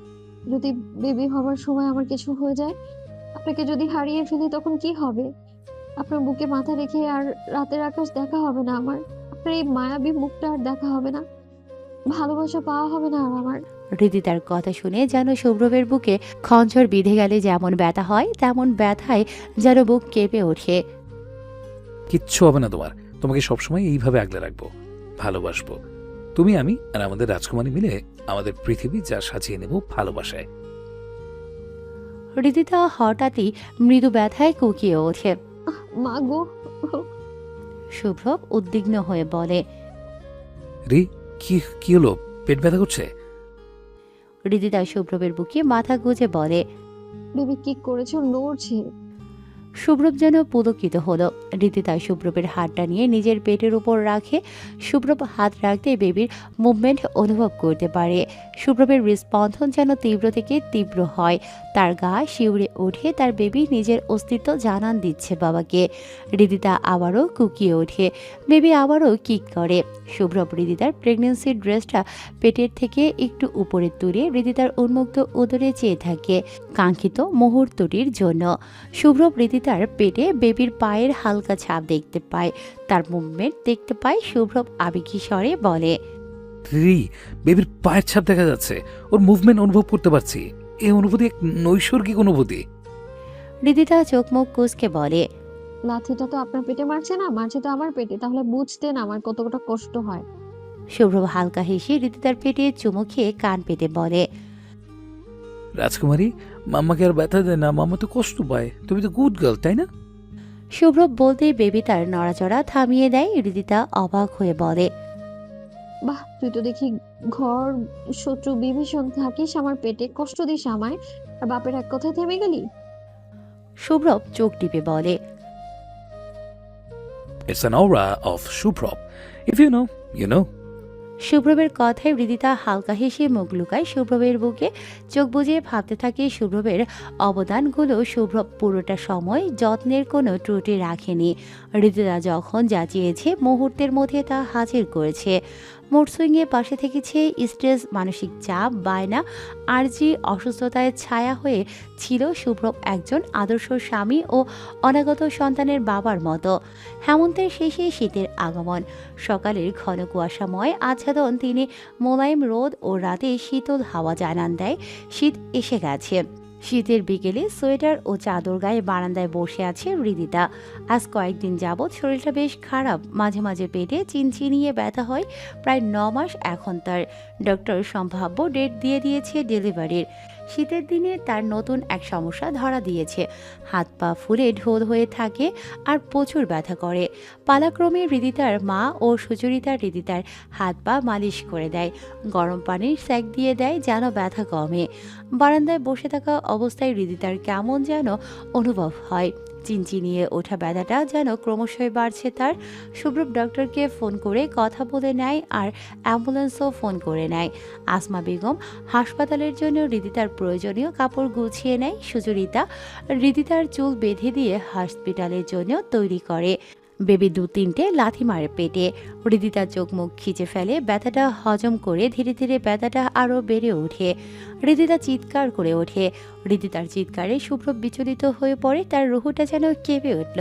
Speaker 2: যদি বেবি হবার সময় আমার কিছু হয়ে যায়, আপনাকে যদি হারিয়ে ফেলি তখন কি হবে? আপনার বুকে মাথা রেখে আর রাতের আকাশ দেখা হবে না আমার। আপনার এই মায়াবী মুখটা আর দেখা হবে না, ভালোবাসা পাওয়া হবে না আর আমার।
Speaker 1: রিদিতার কথা শুনে যেন শুভ্রবের বুকে খঞ্জর বিঁধে গেলে যেমন ব্যথা হয়, তেমন ব্যথায় যেন বুক কেঁপে ওঠে।
Speaker 4: কিচ্ছু হবে না তোমার। তোমাকে সবসময় এইভাবে আগলে রাখবো, ভালোবাসবো। তুমি, আমি আর আমাদের রাজকুমারী মিলে আমাদের পৃথিবী যা সাজিয়ে নেব ভালোবাসায়।
Speaker 1: রিদিতা হঠাৎই মৃদু ব্যথায় কুকিয়ে ওঠে।
Speaker 2: মা গো!
Speaker 1: শুভ্রব উদ্বিগ্ন হয়ে বলে।
Speaker 4: রি, কি হলো? পেট ব্যথা করছে?
Speaker 1: রিদিতা শুভ্রবের বুকে মাথা গুজে বলে।
Speaker 2: বেবি কি করেছো? নড়ছে।
Speaker 1: শুভ্রব যেন পুলকিত হলো। রিদিতা শুভ্রবের হাতটা নিয়ে নিজের পেটের উপর রাখে। শুভ্রব হাত রাখতে বেবির মুভমেন্ট অনুভব করতে পারে। শুভ্রবের হৃদস্পন্দন যেন তীব্র থেকে তীব্র হয়। তার গা শিউরে ওঠে। তার বেবি নিজের অস্তিত্ব জানান দিচ্ছে বাবাকে। রিদিতা আবারও কুকিয়ে ওঠে। বেবি আবারও কিক করে। শুভ্রব রিদিতার প্রেগনেন্সির ড্রেসটা পেটের থেকে একটু উপরে তুলে রিদিতার উন্মুক্ত উদরে চেয়ে থাকে কাঙ্ক্ষিত মুহূর্তটির জন্য। শুভ্রব রিদিতার পেটে বেবির পায়ের হালকা ছাপ দেখতে পায়, তার মুভমেন্ট দেখতে পায়। শুভ্রব আবেগী স্বরে বলে।
Speaker 4: রি, বেবির পায়ের ছাপ দেখা যাচ্ছে, ওর মুভমেন্ট অনুভব করতে পারছি। এই অনুভূতি এক নৈসর্গিক অনুভূতি।
Speaker 1: রিদিতা চোখ মুখ কুঁচকে বলে।
Speaker 2: লাথিটা তো আপনার পেটে মারছে না, মারছে তো আমার পেটে। তাহলে বুঝতেন আমার কতটা কষ্ট হয়।
Speaker 1: শুভ্র হালকা হেসে ঋদিতার পেটে চুমু খেয়ে কান পেতে বলে,
Speaker 4: রাজকুমারী, মাম্মাকে আর ব্যথা দেয় না, মাম্মা তো কষ্ট পায়, তুমি তো গুড গার্ল, তাই না?
Speaker 1: শুভ্র বলতেই বেবি তার নড়াচড়া থামিয়ে দেয়। ঋদিতা অবাক হয়ে বলে,
Speaker 2: বাহ, তুই তো দেখি ঘর শত্রু বিভীষণ থাকিস আমার পেটে, কষ্ট দিস আমায়, আর বাপের এক কথায় থেমে গেলি।
Speaker 1: শুভ্র চোখ টিপে বলে,
Speaker 4: it's an aura of Shubhrab. If you know, you know.
Speaker 1: শুভ্রবের কথায় হৃদিতা হালকা হেসে মুখ লুকায় শুভ্রবের বুকে। চোখ বুজিয়ে ভাবতে থাকে শুভ্রবের অবদানগুলো। শুভ্র পুরোটা সময় যত্নের কোনো ত্রুটি রাখেনি। হৃদিতা যখন যা চেয়েছে মুহূর্তের মধ্যে তা হাজির করেছে। মুড সুইংয়ে পাশে থেকেছে। স্ট্রেস, মানসিক চাপ, বায়না, আর্জি, অসুস্থতায় ছায়া হয়ে ছিল শুভ্র একজন আদর্শ স্বামী ও অনাগত সন্তানের বাবার মতো। হেমন্তের শেষে শীতের আগমন, সকালের ঘন কুয়াশাময় আচ্ছাদন, তিনি মোলায়েম রোদ ও রাতে শীতল হাওয়া জানান দেয় শীত এসে গেছে। শীতের বিকেলে সোয়েটার ও চাদর গায়ে বারান্দায় বসে আছে হৃদিতা। আজ কয়েকদিন যাবৎ শরীরটা বেশ খারাপ, মাঝে মাঝে পেটে চিনচিনিয়ে ব্যথা হয়। প্রায় 9 মাস এখন তার। ডক্টর সম্ভাব্য ডেট দিয়ে দিয়েছে ডেলিভারির। শীতের দিনে তার নতুন এক সমস্যা ধরা দিয়েছে। হাত পা ফুলে ঢোল হয়ে থাকে আর প্রচুর ব্যথা করে। পালাক্রমে হৃদিতার মা ও সুচরিতা হৃদিতার হাত পা মালিশ করে দেয়, গরম পানির স্যাক দিয়ে দেয় যেন ব্যথা কমে। বারান্দায় বসে থাকা অবস্থায় হৃদিতার কেমন যেন অনুভব হয়। চিনচিনিয়ে ওঠা ব্যথাটা যেন ক্রমশই বাড়ছে তার। সুব্রত ডক্টরকে ফোন করে কথা বলে নেয় আর অ্যাম্বুলেন্সও ফোন করে নেয়। আসমা বেগম হাসপাতালের জন্য হৃদিতার প্রয়োজনীয় কাপড় গুছিয়ে নেয়। সুচরিতা হৃদিতার চুল বেঁধে দিয়ে হসপিটালের জন্য তৈরি করে। বেবি 2-3টে লাথি মারে পেটে। হৃদিতা চোখ মুখ খিচে ফেলে, ব্যথাটা হজম করে ধীরে ধীরে ব্যথাটা আরও বেড়ে ওঠে। হৃদিতা চিৎকার করে ওঠে। হৃদিতার চিৎকারে শুভ্র বিচলিত হয়ে পড়ে, তার রুহুটা যেন কেঁপে উঠল।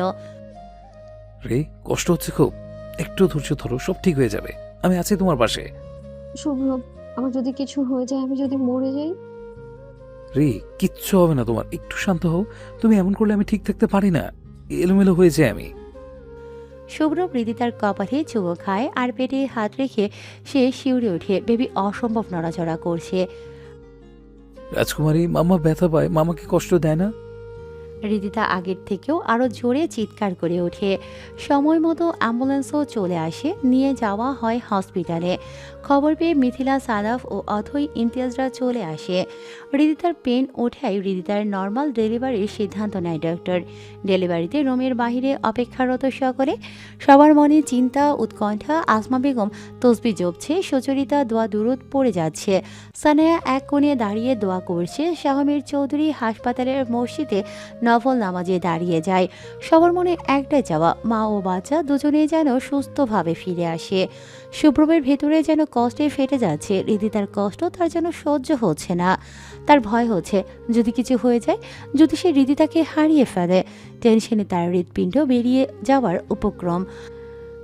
Speaker 4: রে, কষ্ট হচ্ছে খুব, একটু ধৈর্য ধরো, সব ঠিক হয়ে যাবে, আমি আছি তোমার পাশে।
Speaker 2: শুভ্র, আমার যদি কিছু হয়ে যায়, আমি যদি মরে যাই।
Speaker 4: রে, কিচ্ছু হবে না তোমার, একটু শান্ত হও। তুমি এমন করলে আমি ঠিক থাকতে পারি না, এলোমেলো হয়ে যায় আমি।
Speaker 1: শুভ্র হৃদিতার কপালে চুমো খায় আর পেটে হাত রেখে সে শিউরে ওঠে। বেবি অসম্ভব নড়াচড়া করছে।
Speaker 4: রাজকুমারী, মাম্মা ব্যথা পায়, মামাকে কষ্ট দেয় না?
Speaker 1: হৃদিতা আগের থেকেও আরও জোরে চিৎকার করে ওঠে। সময় মতো অ্যাম্বুলেন্সও চলে আসে, নিয়ে যাওয়া হয় হসপিটালে। খবর পেয়ে মিথিলা, সালাফ ও অথই, ইমতিয়াজরা চলে আসে। হৃদিতার পেন ওঠায় হৃদিতার নর্মাল ডেলিভারির সিদ্ধান্ত নেয় ডক্টর। ডেলিভারিতে রুমের বাহিরে অপেক্ষারত সকলে। সবার মনে চিন্তা, উৎকণ্ঠা। আসমা বেগম তসবি জপছে, সুচরিতা দোয়া দুরুদ পড়ে যাচ্ছে, সানায়া এক কোণে দাঁড়িয়ে দোয়া করছে, শাহমীর চৌধুরী হাসপাতালের মসজিদে নফল নামাজে দাঁড়িয়ে যায়। সবার মনে একটাই চাওয়া, মা ও বাচ্চা দুজনেই যেন সুস্থভাবে ফিরে আসে। শুভ্রবের ভেতরে যেন কষ্টে ফেটে যাচ্ছে। হৃদিতার কষ্ট তার যেন সহ্য হচ্ছে না। তার ভয় হচ্ছে যদি কিছু হয়ে যায়, যদি সে হৃদিতাকে হারিয়ে ফেলে। টেনশনে তার হৃৎপিণ্ড বেরিয়ে যাওয়ার উপক্রম।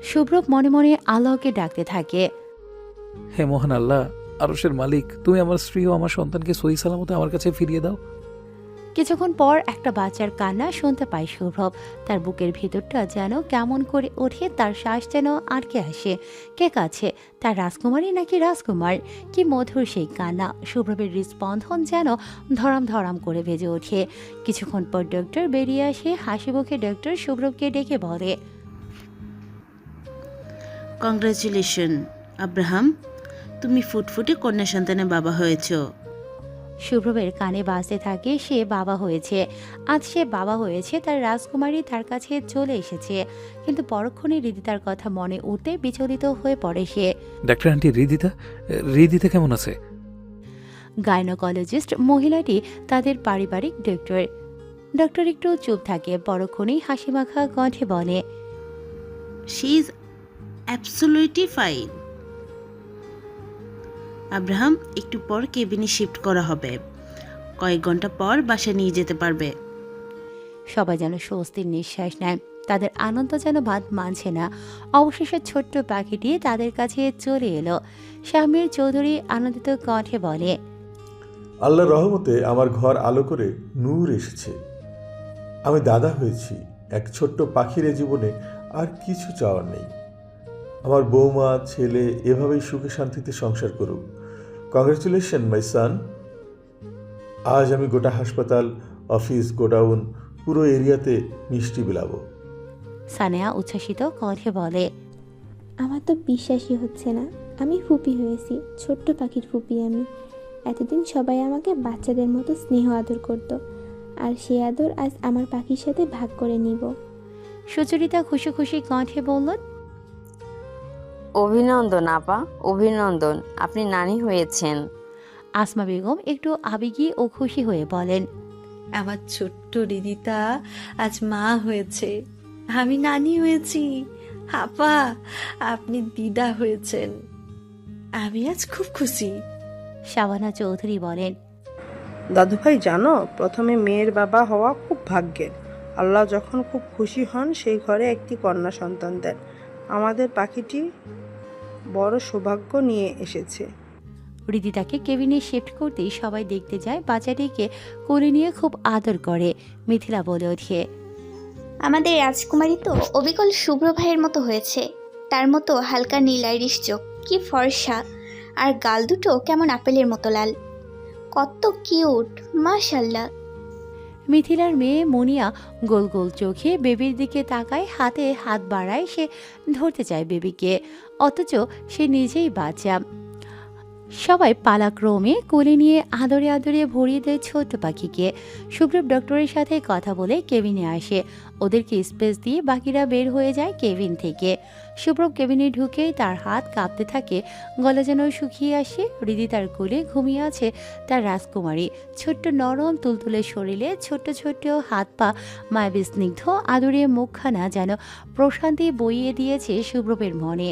Speaker 1: শুভ্রব মনে মনে আল্লাহকে ডাকতে থাকে,
Speaker 4: হে মহান আল্লাহ, আরশের মালিক, তুমি আমার স্ত্রী ও আমার সন্তানকে সহি সালামতে আমার কাছে ফিরিয়ে দাও।
Speaker 1: কিছুক্ষণ পর একটা বাচ্চার কান্না শুনতে পায় শুভ্রব। তার বুকের ভেতরটা যেন কেমন করে ওঠে, তার শ্বাস যেন আটকে আসে। কে কাছে, তার রাজকুমারী নাকি রাজকুমার? কি মধুর সেই কান্না! শুভ্রবের হৃদস্পন্দন যেন ধরাম ধরাম করে বেজে ওঠে। কিছুক্ষণ পর ডক্টর বেরিয়ে আসে। হাসি মুখে ডক্টর শুভ্রবকে ডেকে বলে,
Speaker 5: কংগ্রাচুলেশন আব্রাহাম, তুমি ফুটফুটে কন্যা সন্তানের বাবা হয়েছো।
Speaker 1: শুভ্রবের কানে বাজতে থাকে সে বাবা হয়েছে। আজ সে বাবা হয়েছে, তার রাজকুমারী তার কাছে চলে এসেছে। কিন্তু পরক্ষণে হৃদিতার কথা মনে উঠতে বিচলিত হয়ে পড়ে সে।
Speaker 4: ডাক্তার আন্টি, হৃদিতা কেমন আছে?
Speaker 1: গাইনোকোলজিস্ট মহিলাটি তাদের পারিবারিক ডক্টর। ডক্টর একটু চুপ থাকে, পরক্ষণেই হাসিমাখা কণ্ঠে বলে,
Speaker 5: she is absolutely fine. Abraham, একটু পর কেবিনে শিফট করা হবে, কয়েক ঘন্টা পর বাসায় নিয়ে যেতে পারবে।
Speaker 1: সবাই যেন স্বস্তির নিঃশ্বাস নেয়। তাদের আনন্দ যেন বাদ মানছে না। অবশেষে ছোট্ট পাখিটি তাদের কাছে চলে এলো। শাহমীর চৌধুরী আনন্দিত কণ্ঠে বলে,
Speaker 7: আল্লাহর রহমতে আমার ঘর আলো করে নূর এসেছে। আমি দাদা হয়েছি, এক ছোট্ট পাখির এ জীবনে আর কিছু চাওয়ার নেই। আমার বৌমা ছেলে এভাবেই সুখে শান্তিতে সংসার করুক। কংগ্রেচুলেশন মাই সান। আজ আমি গোটা হাসপাতাল, অফিস, গোডাউন, পুরো এরিয়াতে মিষ্টি বিলাবো।
Speaker 1: সানেয়া উচ্ছ্বাসিত কণ্ঠে বলে,
Speaker 8: আমার তো বিশ্বাসই হচ্ছে না আমি ফুপি হয়েছি, ছোট্ট পাখির ফুপি আমি। এতদিন সবাই আমাকে বাচ্চাদের মতো স্নেহ আদর করত, আর সে আদর আজ আমার পাখির সাথে ভাগ করে নিব।
Speaker 1: সুচরিতা খুশি খুশি কণ্ঠে বলল,
Speaker 9: অভিনন্দন আপা, অভিনন্দন, আপনি নানি হয়েছেন।
Speaker 1: আসমা বেগম একটু আবেগী ও খুশি হয়ে বলেন,
Speaker 10: আমার ছোট্ট রিদিতা আজ মা হয়েছে, আমি নানি হয়েছি। আপা, আপনি দিদা হয়েছেন, আমি আজ খুব খুশি।
Speaker 1: শাবানা চৌধুরী বলেন,
Speaker 11: দাদুভাই জানো, প্রথমে মেয়ের বাবা হওয়া খুব ভাগ্যের। আল্লাহ যখন খুব খুশি হন সেই ঘরে একটি কন্যা সন্তান দেন। আমাদের পাখিটি বড় সৌভাগ্য নিয়ে এসেছে।
Speaker 1: রিদিতাকে কেবিনে শিফট করতেই সবাই দেখতে যায় বাচ্চাটিকে কোলে নিয়ে খুব আদর করে। মিথিলা বলে ওঠে,
Speaker 12: আমাদের রাজকুমারী তো অবিকল শুভ্র ভাইয়ের মতো হয়েছে, তার মতো হালকা নীল আইরিশ চোখ, কি ফর্সা, আর গাল দুটো কেমন আপেলের মতো লাল, কত কিউট, মাশাল্লাহ।
Speaker 1: মিথিলার মেয়ে মুনিয়া গোল গোল চোখে বেবির দিকে তাকায়, হাতে হাত বাড়ায়, সে ধরতে চায় বেবিকে, অথচ সে নিজেই বাচ্চা। সবাই পালাক্রমে কোলে নিয়ে আদরে আদরে ভরিয়ে দেয় ছোট্ট পাখিকে। সুব্রব ডক্টরের সাথে কথা বলে কেবিনে আসে, ওদেরকে স্পেস দিয়ে বাকিরা বের হয়ে যায় কেবিন থেকে। সুব্রব কেবিনে ঢুকেই তার হাত কাঁপতে থাকে, গলা যেন শুকিয়ে আসে। হৃদি তার কোলে ঘুমিয়ে আছে তার রাজকুমারী, ছোট্ট নরম তুলতুলে শরীরে ছোট্ট ছোট্ট হাত পা, মায়াবী স্নিগ্ধ আদরে মুখখানা যেন প্রশান্তি বইয়ে দিয়েছে সুব্রবের মনে।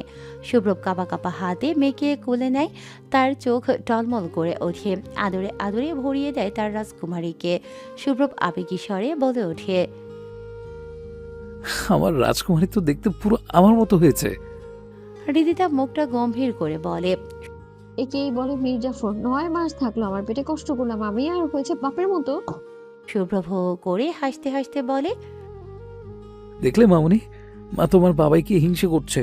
Speaker 1: সুব্রব কাঁপা কাঁপা হাতে মেয়েকে কোলে নেয়, তার চোখ টলমল করে ওঠে, আদরে আদরে ভরিয়ে দেয় তার রাজকুমারীকে। সুব্রব আবেগী স্বরে বলে ওঠে,
Speaker 4: আমার রাজকুমারী তো দেখতে পুরো আমার মতো হয়েছে।
Speaker 1: হৃদিতা মুখটা গম্ভীর করে বলে,
Speaker 2: একেই বলে মির্জাফর। 9 মাস থাকলো আমার পেটে, কষ্ট করলাম আমি, আর হয়েছে বাপের মতো।
Speaker 1: সুব্রব হো হো করে হাসতে হাসতে বলে,
Speaker 4: দেখলে মামুনি, মা তোমার বাবাইকে হিংসে করছে।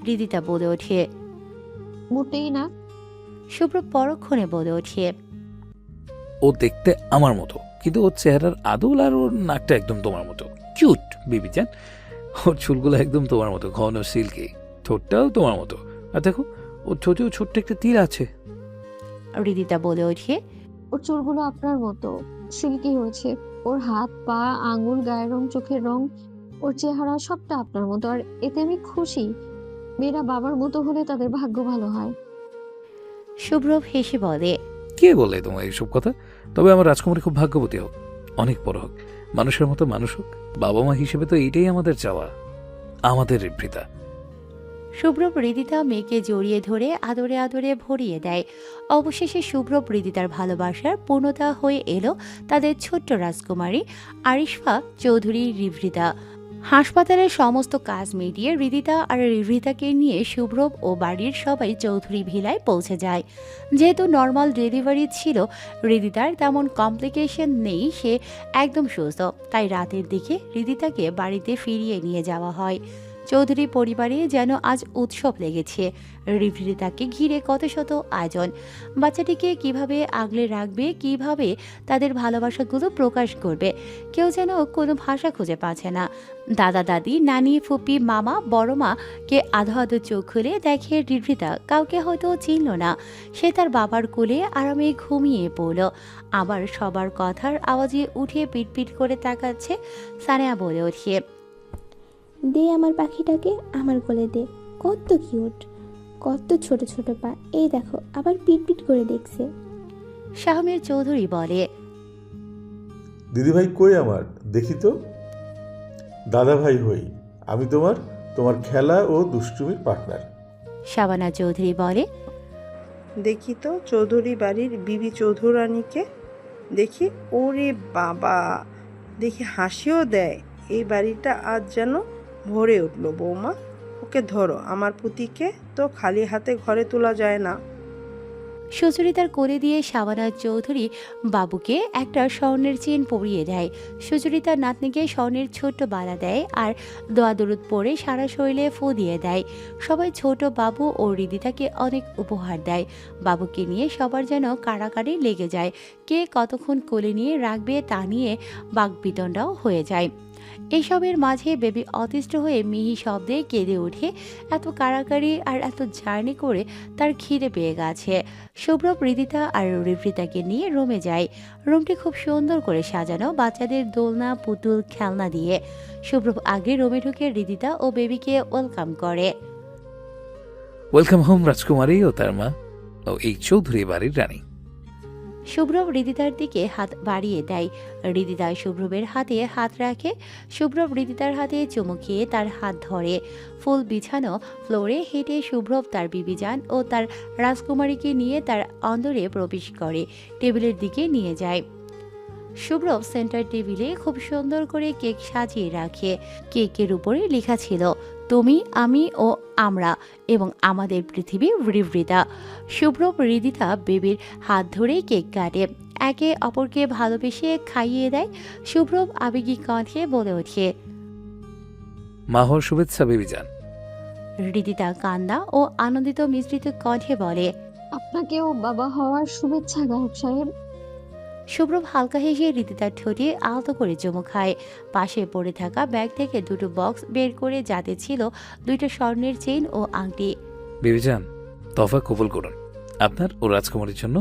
Speaker 1: হৃদিতা বলে ওঠে,
Speaker 2: মোটেই না।
Speaker 1: সুব্রব পরক্ষণে বলে ওঠে,
Speaker 4: ও দেখতে আমার মতো, কিন্তু ওর চেহারার আদল আর ওর নাকটা একদম তোমার মতো কিউট বেবি জান। ওর চুলগুলো একদম তোমার মতো ঘন সিল্কি, ঠোঁটটাও তোমার মতো, আর দেখো ওর ঠোঁটেও ছোট্ট একটা তীর আছে।
Speaker 1: হৃদিতা বলে ওঠে,
Speaker 2: ওর চুলগুলো আপনার মতো সিল্কি হয়েছে, ওর হাত পা আঙ্গুল গায়ের রং চোখের রং ওর চেহারা সবটা আপনার মতো, আর এতে আমি খুশি। মেয়েরা বাবার মতো হলে তাদের ভাগ্য ভালো হয়।
Speaker 1: সুব্রব হেসে বলে,
Speaker 4: কে বলে তোমার এইসব কথা? তবে আমার রাজকুমারী খুব ভাগ্যবতী হোক, অনেক বড় হোক, মানুষের মতো মানুষ হোক। বাবা মা হিসেবে তো এইটাই আমাদের চাওয়া, আমাদের ঋপ্রিতা।
Speaker 1: শুভ্রব হৃদিতা মেয়েকে জড়িয়ে ধরে আদরে আদরে ভরিয়ে দেয়। অবশেষে শুভ্রব হৃদিতার ভালোবাসার পূর্ণতা হয়ে এলো তাদের ছোট্ট রাজকুমারী আরিশফা চৌধুরী রিভৃতা। হাসপাতালের সমস্ত কাজ মিটিয়ে হৃদিতা আর রিভৃতাকে নিয়ে শুভ্রব ও বাড়ির সবাই চৌধুরী ভিলায় পৌঁছে যায়। যেহেতু নর্মাল ডেলিভারি ছিল, হৃদিতার তেমন কমপ্লিকেশন নেই, সে একদম সুস্থ, তাই রাতের দিকে হৃদিতাকে বাড়িতে ফিরিয়ে নিয়ে যাওয়া হয়। চৌধুরী পরিবারে যেন আজ উৎসব লেগেছে। রিভৃতাকে ঘিরে কত শত আয়োজন, বাচ্চাটিকে কিভাবে আগলে রাখবে, কিভাবে তাদের ভালোবাসাগুলো প্রকাশ করবে, কেউ যেন কোনো ভাষা খুঁজে পাচ্ছে না। দাদা দাদি, নানি, ফুপি, মামা, বড় মা কে আধো আধো চোখ খুলে দেখে রিভৃতা কাউকে হয়তো চিনল না। সে তার বাবার কোলে আরামে ঘুমিয়ে পড়ল। আবার সবার কথার আওয়াজে উঠে পিটপিট করে তাকাচ্ছে। সানেয়া বলে ওঠে,
Speaker 8: দে আমার পাখিটাকে আমার কোলে দে, কত কিউট, কত ছোট ছোট পা, এই দেখো আবার পিটপিট করে দেখছে।
Speaker 1: শাহমের চৌধুরী বলে,
Speaker 7: দিদিভাই কই আমার, দেখি তো। দাদা ভাই হই আমি, তোমার খেলা ও দুষ্টুমির পার্টনার।
Speaker 1: শাবানা চৌধুরী বলে,
Speaker 11: দেখি তো চৌধুরী বাড়ির বিবি চৌধুরানীকে, দেখি, ওরে বাবা, দেখি হাসিও দেয়। এই বাড়িটা আজ যেন ভরে উঠল। বৌমা, ওকে ধরো, আমার পুতিকে তো খালি হাতে ঘরে তোলা যায় না।
Speaker 1: সুচরিতার কোলে দিয়ে শাবানা চৌধুরী বাবুকে একটা স্বর্ণের চেন পরিয়ে দেয়। সুচরিতার নাতনিকে স্বর্ণের ছোট্ট বালা দেয় আর দোয়া দরুদ পরে সারা শরীরে ফু দিয়ে দেয়। সবাই ছোট বাবু ও হৃদিতাকে অনেক উপহার দেয়। বাবুকে নিয়ে সবার যেন কাড়াকাড়ি লেগে যায়, কে কতক্ষণ কোলে নিয়ে রাখবে তা নিয়ে বাকবিতণ্ডাও হয়ে যায়। এইসবের মাঝে বেবি অতিষ্ঠ হয়ে মিহি শব্দে কেঁদে ওঠে। এত কাড়াকাড়ি আর এত জার্নি করে তার খিদে পেয়ে গেছে। শুভ্র হৃদিতা আর রিফ্রিতাকে নিয়ে রুমে যায়। রুমটি খুব সুন্দর করে সাজানো বাচ্চাদের দোলনা, পুতুল, খেলনা দিয়ে। শুভ্র আগে রুমে ঢুকে হৃদিতা ও বেবিকে ওয়েলকাম করে।
Speaker 4: ওয়েলকাম হোম রাজকুমারী ও তার মা ও এই চৌধুরী বাড়ির রানী।
Speaker 1: শুভ্র হৃদিতার দিকে হাত বাড়িয়ে দেয়। হৃদিতা শুভ্রবের হাতে হাত রাখে। শুভ্র হৃদিতার হাতে চুমু খেয়ে তার হাত ধরে। ফুল বিছানো ফ্লোরে হেঁটে শুভ্র তার বিবিজান ও তার রাজকুমারীকে নিয়ে তার অন্দরে প্রবেশ করে, টেবিলের দিকে নিয়ে যায়। শুভ্র সেন্টার টেবিলে খুব সুন্দর করে কেক সাজিয়ে রাখে। কেকের উপরে লেখা ছিল তুমি, আমি ও আমরা এবং আমাদের পৃথিবী রিভৃতা। শুভ্র হৃদিতা বেবির হাত ধরে কেক কাটে, একে অপরকে ভালোবেসে খাইয়ে দেয়। শুভ্র আবেগী কণ্ঠে বলে ওঠে,
Speaker 4: মা হওয়ার শুভেচ্ছা বেবিজান।
Speaker 1: হৃদিতা কান্না ও আনন্দিত মিশ্রিত কণ্ঠে বলে,
Speaker 2: আপনাকেও বাবা হওয়ার শুভেচ্ছা গায়ক সাহেব।
Speaker 1: শুভ্র হালকা হেসে হৃদিতার ঠোঁটে আলতো করে চুমু খায়। পাশে পড়ে থাকা ব্যাগ থেকে দুটো বক্স বের করে, যাতে ছিল দুইটা স্বর্ণের চেইন ও আংটি।
Speaker 4: বেবিজান, তফা কবুল করুন, আপনার ও রাজকুমারীর জন্য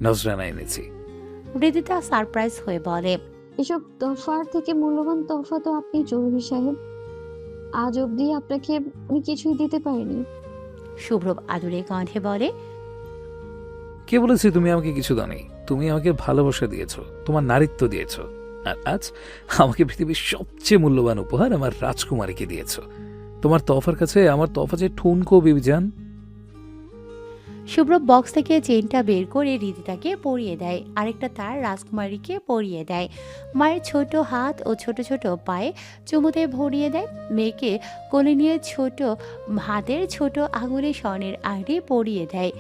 Speaker 4: নজরানা এনেছি।
Speaker 1: হৃদিতা সারপ্রাইজ হয়ে বলে,
Speaker 2: এসব তোহফার থেকে মূল্যবান তোহফা তো আপনি চৌধুরী সাহেব। আজ অবধি আপনাকে আমি কিছুই দিতে পারিনি।
Speaker 1: শুভ্র আদুরে কণ্ঠে বলে,
Speaker 4: কে বলেছি তুমি আমাকে কিছু দাওনি? তুমি আমাকে ভালোবাসা দিয়েছো, তোমার নারীত্ব দিয়েছো, আর আজ আমাকে পৃথিবীর সবচেয়ে মূল্যবান উপহার আমার রাজকুমারীকে দিয়েছো। তোমার তফার কাছে আমার তফা যে ঠুনকো বেবিজান।
Speaker 1: শুভ্র বক্স থেকে চেনটা বের করে হৃদিতাকে পরিয়ে দেয়, আরেকটা তার রাজকুমারীকে পরিয়ে দেয়। মায়ের ছোট হাত ও ছোট ছোট পায়ে চুমুতে ভরিয়ে দেয়। মেয়েকে কোলে নিয়ে ছোট হাতের ছোট আঙুলে স্বর্ণের আংটি পরিয়ে দেয়।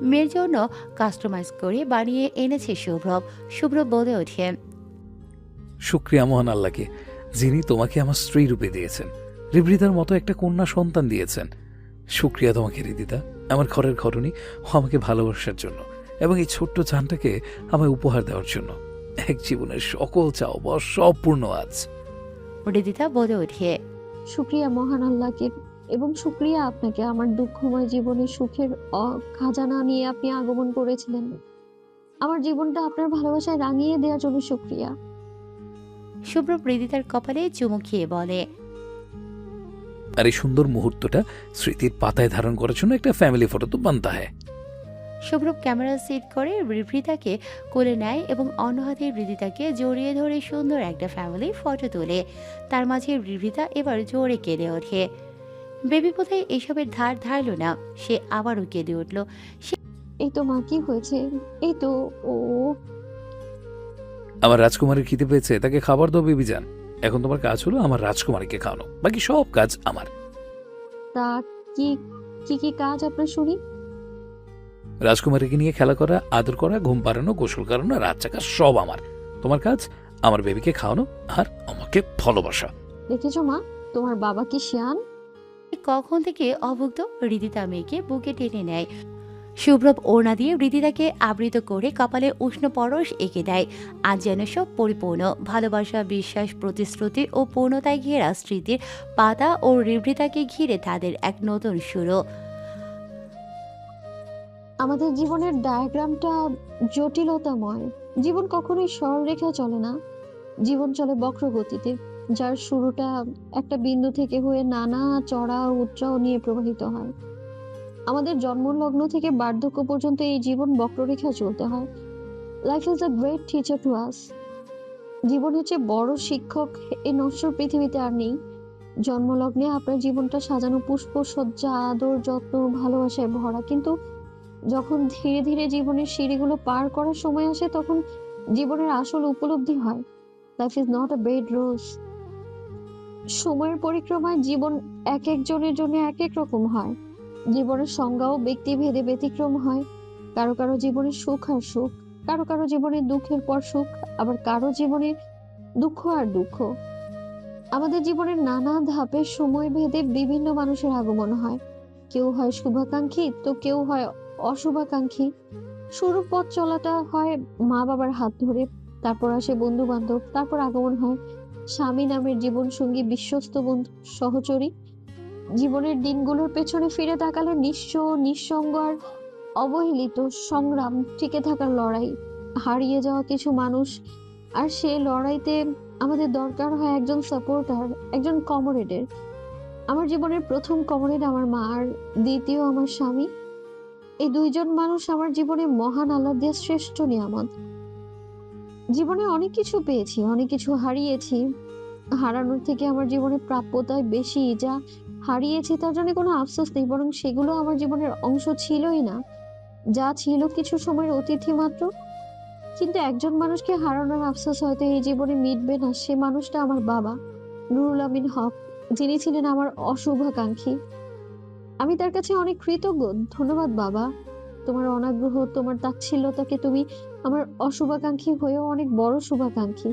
Speaker 1: মেয়ের জন্য কাস্টমাইজ করে বানিয়ে এনেছে শুভ্র। শুভ্র বলে ওঠে,
Speaker 4: শুক্রিয়া মহান আল্লাহকে, যিনি তোমাকে আমার স্ত্রী রূপে দিয়েছেন, রিবৃতার মতো একটা কন্যা সন্তান দিয়েছেন। শুক্রিয়া তোমাকে হৃদিতা, আমার ঘরের ঘরণী ও আমাকে ভালোবাসার জন্য এবং এই ছোট্ট জানটাকে আমায় উপহার দেওয়ার জন্য। এক জীবনের সকল চাওয়া সব পূর্ণ আজ।
Speaker 1: হৃদিতা বলে ওঠে,
Speaker 2: শুক্রিয়া মহান আল্লাহকে এবং শুক্রিয়া আপনাকে আমার দুঃখময় জীবনে সুখের খাজানা নিয়ে আপনি আগমন করেছিলেন। আমার জীবনটা আপনার ভালোবাসায় রাঙিয়ে দেওয়ার জন্য শুক্রিয়া।
Speaker 1: শুভ্র হৃদিতার কপালে চুমু খেয়ে বলে,
Speaker 4: আর এই সুন্দর মুহূর্তটা স্মৃতির পাতায় ধারণ করার জন্য একটা ফ্যামিলি ফটো তো বানতে হয়।
Speaker 1: শুভ্র ক্যামেরা সেট করে হৃদিতাকে কোলে নেয় এবং অন্য হাতে হৃদিতাকে জড়িয়ে ধরে সুন্দর একটা ফ্যামিলি ফটো তোলে। তার মাঝে হৃদিতা এবার জোরে কেঁদে ওঠে। বেবি বোধহয় এসবের ধার ধারল না, সে আবারও কেঁদে উঠল।
Speaker 2: এই তো মা, কি হয়েছে? এই তো ও
Speaker 4: আমার রাজকুমারীর খিদে পেয়েছে, তাকে খাবার দাও বেবিজান। এখন তোমার কাজ হলো আমার রাজকুমারীকে খাওয়ানো, বাকি সব কাজ আমার।
Speaker 2: তা কি কি কি কাজ আপনার শুনি?
Speaker 4: রাজকুমারীকে নিয়ে খেলা করা, আদর করা, ঘুম পাড়ানো, গোসল করানো, রাত জাগা সব আমার। তোমার কাজ আমার বেবিকে খাওয়ানো আর আমাকে ভালোবাসা।
Speaker 2: দেখেছো মা, তোমার বাবা কি শিয়ান।
Speaker 1: কখন থেকে অভুক্ত হৃদিতা মেয়েকে বুকে টেনে নেয়। শুভ্রব ওড়না দিয়ে হৃদিতাকে আবৃত করে কপালে উষ্ণ পরশ এঁকে দেয়। আজ যেন সব পরিপূর্ণ, ভালোবাসা, বিশ্বাস, প্রতিশ্রুতি ও পূর্ণতায় ঘেরা স্মৃতির পাতা ও হৃদিতাকে ঘিরে তাদের এক নতুন শুরু।
Speaker 2: আমাদের জীবনের ডায়াগ্রামটা জটিলতাময়। জীবন কখনোই সরলরেখায় চলে না, জীবন চলে বক্রগতিতে, যার শুরুটা একটা বিন্দু থেকে হয়ে নানা চড়া উৎরাও নিয়ে প্রবাহিত হয়। আমাদের জন্মলগ্ন থেকে বার্ধক্য পর্যন্ত এই জীবন বক্ররেখায় চলতে হয়। Life is a great teacher to us. জীবনের চেয়ে বড় শিক্ষক এই নশ্বর পৃথিবীতে আর নেই। জন্মলগ্নে আপনার জীবনটা সাজানো পুষ্প সজ্জা, আদর, যত্ন, ভালোবাসায় ভরা, কিন্তু যখন ধীরে ধীরে জীবনের সিঁড়িগুলো পার করার সময় আসে, তখন জীবনের আসল উপলব্ধি হয়, life is not a bed rose. সময়ের পরিক্রমায় জীবন এক একজনের জন্য এক এক রকম হয়। জীবনের সংজ্ঞাও ব্যক্তিভেদে ব্যতিক্রম হয়। কারো কারো জীবনে সুখ আর সুখ, কারো কারো জীবনে দুঃখের পর সুখ, আবার কারো জীবনে দুঃখ আর দুঃখ। আমাদের জীবনের নানা ধাপের সময় ভেদে বিভিন্ন মানুষের আগমন হয়। কেউ হয় শুভাকাঙ্ক্ষী তো কেউ হয় অশুভাকাঙ্ক্ষী। শুরুর পথ চলাটা হয় মা বাবার হাত ধরে, তারপর আসে বন্ধু বান্ধব, তারপর আগমন হয় স্বামী নামের জীবন সঙ্গী, বিশ্বস্ত বন্ধু, সহচরী। জীবনের দিনগুলোর পেছনে ফিরে তাকালে নিঃস্ব, নিঃসঙ্গ আর অবহেলিত সংগ্রাম, টিকে থাকার লড়াই, হারিয়ে যাওয়া কিছু মানুষ। আর সেই লড়াইতে আমাদের দরকার হয় একজন সাপোর্টার, একজন কমরেডের। আমার জীবনের প্রথম কমরেড আমার মা, আর দ্বিতীয় আমার স্বামী। এই দুইজন মানুষ আমার জীবনে মহান আল্লাহ দিয়া শ্রেষ্ঠ নিয়ামত। জীবনে অনেক কিছু পেয়েছি, অনেক কিছু হারিয়েছি। হারানোর থেকে আমার জীবনে প্রাপ্যতায় বেশি। যা হারিয়েছি তার জন্য কোনো আফসোস নেই, বরং সেগুলো আমার জীবনের অংশ ছিলই না, যা ছিল কিছু সময়ের অতিথি মাত্র। কিন্তু একজন মানুষকে হারানোর আফসোস হয়তো এই জীবনে মিটবে না। সে মানুষটা আমার বাবা নুরুল আমিন হক, যিনি ছিলেন আমার অশুভাকাঙ্ক্ষী। আমি তার কাছে অনেক কৃতজ্ঞ। ধন্যবাদ বাবা, তোমার অনাগ্রহ, তোমার তাচ্ছিল্যতাকে তুমি আমার অশুভাকাঙ্ক্ষী হয়েও অনেক বড় শুভাকাঙ্ক্ষী।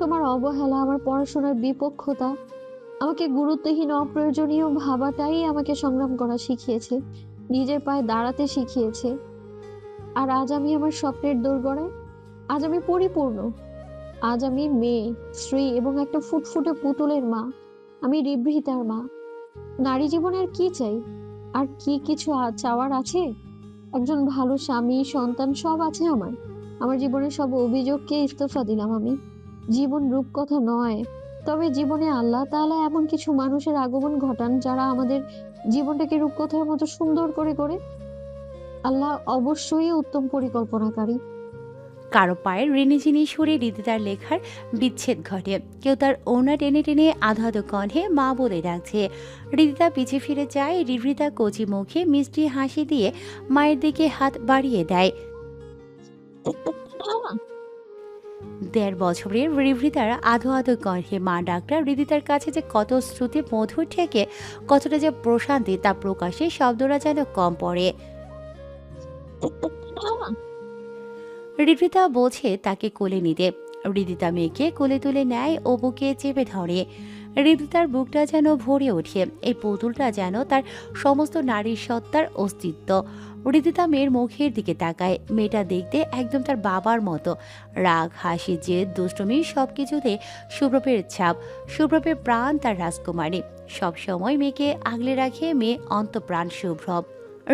Speaker 2: তোমার অবহেলা, আমার পড়াশোনার বিপক্ষতা, আমাকে গুরুত্বহীন অপ্রয়োজনীয় ভাবাটাই আমাকে সংগ্রাম করা শিখিয়েছে, নিজের পায়ে দাঁড়াতে শিখিয়েছে। আর আজ আমি আমার স্বপ্নের দোরগোড়ায়, আজ আমি পরিপূর্ণ। আজ আমি মেয়ে, স্ত্রী এবং একটা ফুটফুটে পুতুলের মা। আমি রিভৃতার মা। নারী জীবনে আর কি চাই? আর কি কিছু চাওয়ার আছে? একজন ভালো স্বামী, সন্তান সব আছে আমার। আমার জীবনের সব অভিযোগকে ইস্তফা দিলাম আমি। জীবন রূপকথা নয়, তবে জীবনে আল্লাহ তাআলা এমন কিছু মানুষের আগমন ঘটান যারা আমাদের জীবনটাকে রূপকথার মতো সুন্দর করে। আল্লাহ অবশ্যই উত্তম পরিকল্পনাকারী।
Speaker 1: কারো পায়ের রিনিঝিনি সুরে রিদিতার লেখার বিচ্ছেদ ঘটে। কেউ তার ওড়না টেনে টেনে আধো আধো কণ্ঠে মা বলে ডাকছে। রিদিতা পিছে ফিরে যায়। রিভৃতা কচি মুখে মিষ্টি হাসি দিয়ে মায়ের দিকে হাত বাড়িয়ে দেয়। ১.৫ বছরের রিভৃতার আধো আধো কণ্ঠে মা ডাকটা রিদিতার কাছে যে কত শ্রুতি মধুর থেকে কতটা যে প্রশান্তি তা প্রকাশে শব্দরা যেন কম পড়ে। রিভৃতা বোঝে তাকে কোলে নিতে। রিদিতা মেয়েকে কোলে তুলে নেয় ও বুকে চেপে ধরে। রিদিতার বুকটা যেন ভরে ওঠে। এই পুতুলটা যেন তার সমস্ত নারীর সত্তার অস্তিত্ব। রিদিতা মেয়ের মুখের দিকে তাকায়। মেয়েটা দেখতে একদম তার বাবার মতো। রাগ, হাসি, জেদ, দুষ্টুমি সবকিছুতে সুব্রভের ছাপ। সুব্রভের প্রাণ তার রাজকুমারী। সবসময় মেয়েকে আগলে রাখে মেয়ে অন্তঃপ্রাণ সুব্রভ।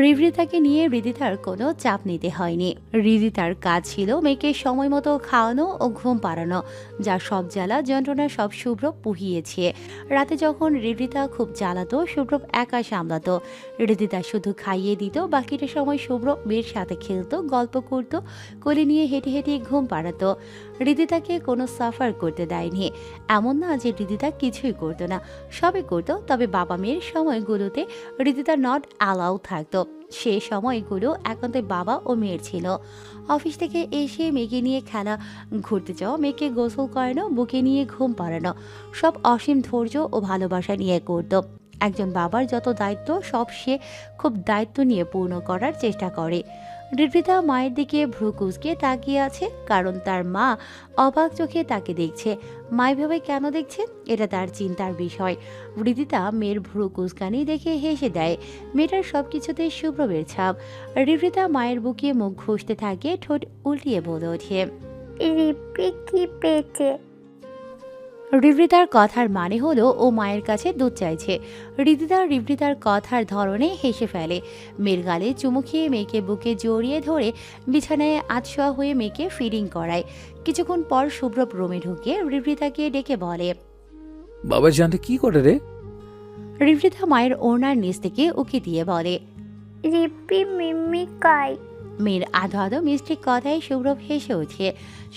Speaker 1: রিভৃতাকে নিয়ে রিদিতার কোনো চাপ নিতে হয়নি। রিদিতার কাজ ছিল মেয়েকে সময় মতো খাওয়ানো ও ঘুম পাড়ানো। যা সব জ্বালা যন্ত্রণা সব শুভ্রব পুহিয়েছে। রাতে যখন রিদিতা খুব জ্বালাতো, শুভ্রব একা সামলাতো। রিদিতা শুধু খাইয়ে দিত, বাকিটা সময় শুভ্রব মেয়ের সাথে খেলতো, গল্প করতো, কোলে নিয়ে হেঁটে হেঁটে ঘুম পাড়াতো। রিদিতাকে কোনো সাফার করতে দেয়নি। এমন না যে রিদিতা কিছুই করতো না, সবই করতো। তবে বাবা মেয়ের সময়গুলোতে রিদিতা নট অ্যালাউ থাকতো। সে সময়গুলো একান্তই বাবা ও মেয়ের ছিল। অফিস থেকে এসে মেয়েকে নিয়ে খেলা, ঘুরতে যাওয়া, মেয়েকে গোসল করানো, বুকে নিয়ে ঘুম পাড়ানো, সব অসীম ধৈর্য ও ভালোবাসা নিয়ে করত। একজন বাবার যত দায়িত্ব সব সে খুব দায়িত্ব নিয়ে পূর্ণ করার চেষ্টা করে। রিভৃতা মায়ের দিকে ভ্রু কুঁচকে তাকিয়ে আছে, কারণ তার মা অবাক চোখে তাকে দেখছে। মায় ভেবে কেন দেখছে এটা তার চিন্তার বিষয়। রিদিতা মেয়ের ভ্রু কুঁচকানি দেখে হেসে দেয়। মেয়েটার সবকিছুতে শুভ্রবের ছাপ। রিভৃতা মায়ের বুকে মুখ ঘষতে থাকে, ঠোঁট উল্টিয়ে বলে ওঠে,
Speaker 12: রিপি কি পেয়েছে?
Speaker 1: রিভৃতার কথার মানে হলো ও মায়ের কাছে দুধ চাইছে। রিভৃতার কথার ধরনে হেসে ফেলে। মেয়ের গালে চুমু খেয়ে মেয়েকে বুকে জড়িয়ে ধরে বিছানায় আতশোয়া হয়ে মেয়েকে ফিডিং করায়। কিছুক্ষণ পর শুভ্রব রুমে ঢুকে রিভৃতাকে ডেকে বলে,
Speaker 4: বাবা জানতে কি করে রে?
Speaker 1: রিভৃতা মায়ের ওড়নার নিচ থেকে উকি দিয়ে বলে,
Speaker 12: রিপি মিমি কাই।
Speaker 1: মেয়ের আধো আধো মিষ্টি কথায় শুভ্রব হেসে ওঠে।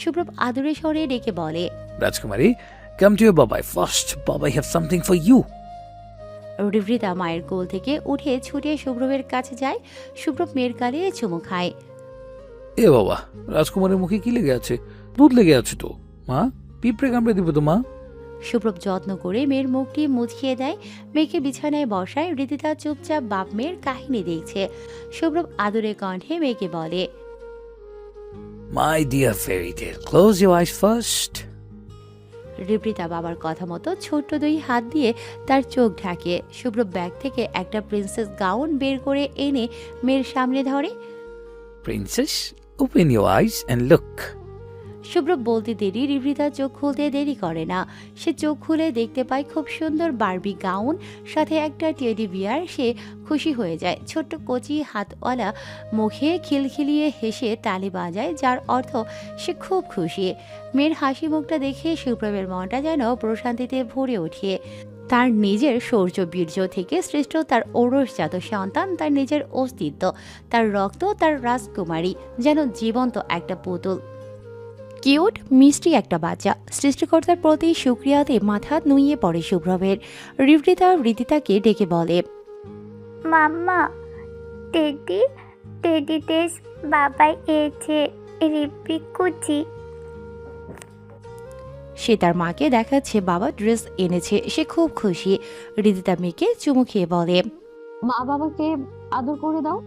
Speaker 1: শুভ্রব আদুরে স্বরে ডেকে বলে,
Speaker 4: রাজকুমারী, come to your babai first. Baba, I have something for you.
Speaker 1: রিভৃতা মায়ের কোল থেকে উঠে ছুটে শুভ্রবের কাছে যায়। শুভ্রব মেয়ের গালে চুমু খায়।
Speaker 4: এ বাবা, রাজকুমারের মুখে কি লেগে আছে? দুধ লেগে আছে তো। মা, পিঁপড়ে কামড়ে দিবে তো মা।
Speaker 1: সুব্রব যত্ন করে মেয়ের মুখটি মুছিয়ে দেয়, মেয়েকে বিছানায় বসায়। রিদিতা চুপচাপ বাপ মেয়ের কাহিনী দেখছে। সুব্রব আদরে কণ্ঠে মেয়েকে বলে,
Speaker 4: my dear fairy tale, close your eyes first.
Speaker 1: Riprita বাবার কথা মতো ছোট্ট দুই হাত দিয়ে তার চোখ ঢাকে। সুব্রব ব্যাগ থেকে একটা প্রিন্সেস গাউন বের করে এনে মেয়ের সামনে ধরে।
Speaker 4: Princess, open your eyes and look.
Speaker 1: Subrab বলতে দেরি রিপ্রিতা চোখ খুলতে দেরি করে না। সে চোখ খুলে দেখতে পায় খুব সুন্দর বারবি গাউন, সাথে একটা টেডি বিয়ার। সে খুশি হয়ে যায়। ছোট্ট কচি হাতওয়ালা মুখে খিলখিলিয়ে হেসে তালি বাজায়, যার অর্থ সে খুব খুশি। মেয়ের হাসি মুখটা দেখে সুব্রবের মনটা যেন প্রশান্তিতে ভরে ওঠে। তার নিজের শৌর্য বীর্য থেকে সৃষ্ট তার ঔরসজাত সন্তান, তার নিজের অস্তিত্ব, তার রক্ত, তার রাজকুমারী যেন জীবন্ত একটা পুতুল। কিউট মিষ্টি একটা বাচ্চা। সৃষ্টিকর্তার প্রতি শুক্রিয়াতে মাথা নুইয়ে পড়ে সুব্রবের। রিদিতাকে ডেকে বলে,
Speaker 13: মাম্মা, টেডি দেশ বাবাই এসে রিপি কুচি।
Speaker 1: সে তার মাকে দেখাচ্ছে বাবা ড্রেস এনেছে। সে খুব খুশি। রিদিতা মেয়েকে চুমু খেয়ে বলে,
Speaker 2: মা বাবাকে আদর করে দাও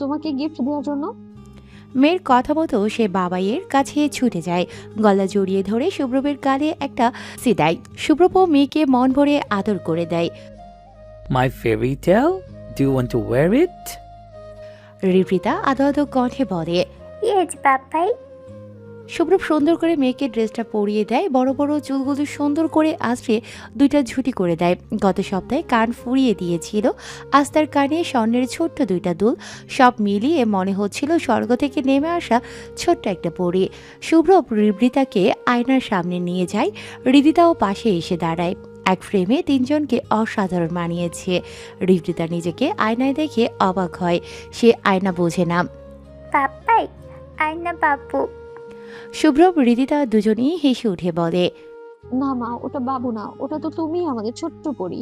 Speaker 2: তোমাকে গিফট দেওয়ার জন্য।
Speaker 1: মেয়ের কথা মতো সে বাবাইয়ের কাছে ছুটে যায়। গলা জড়িয়ে ধরে সুব্রবের গালে একটা সিদাই। সুব্রব মেয়েকে মন ভরে আদর করে দেয়।
Speaker 4: My fairy tale, do you want to wear it?
Speaker 1: Riprita আদো আদো কণ্ঠে বলে,
Speaker 13: ইয়েস বাবাই।
Speaker 1: সুব্রব সুন্দর করে মেয়েকে ড্রেসটা পরিয়ে দেয়। বড় বড় চুলগুলো সুন্দর করে আঁচড়ে দুইটা ঝুঁটি করে দেয়। গত সপ্তাহে কান ফুরিয়ে দিয়েছিল, আজ তার কানে স্বর্ণের ছোট্ট দুইটা দুল। সব মিলিয়ে মনে হচ্ছিল স্বর্গ থেকে নেমে আসা ছোট্ট একটা পরী। সুব্রব রিবৃতাকে আয়নার সামনে নিয়ে যায়। রিদিতাও পাশে এসে দাঁড়ায়। এক ফ্রেমে তিনজনকে অসাধারণ মানিয়েছে। রিবৃতা নিজেকে আয়নায় দেখে অবাক হয়। সে আয়না বোঝে না।
Speaker 13: বাবাই, আয়না বাবু।
Speaker 1: সুব্রব রিদিতা দুজনেই হেসে উঠে বলে,
Speaker 2: না মা, ওটা বাবু না, ওটা তো তুমি আমাদের ছোট্ট পরি।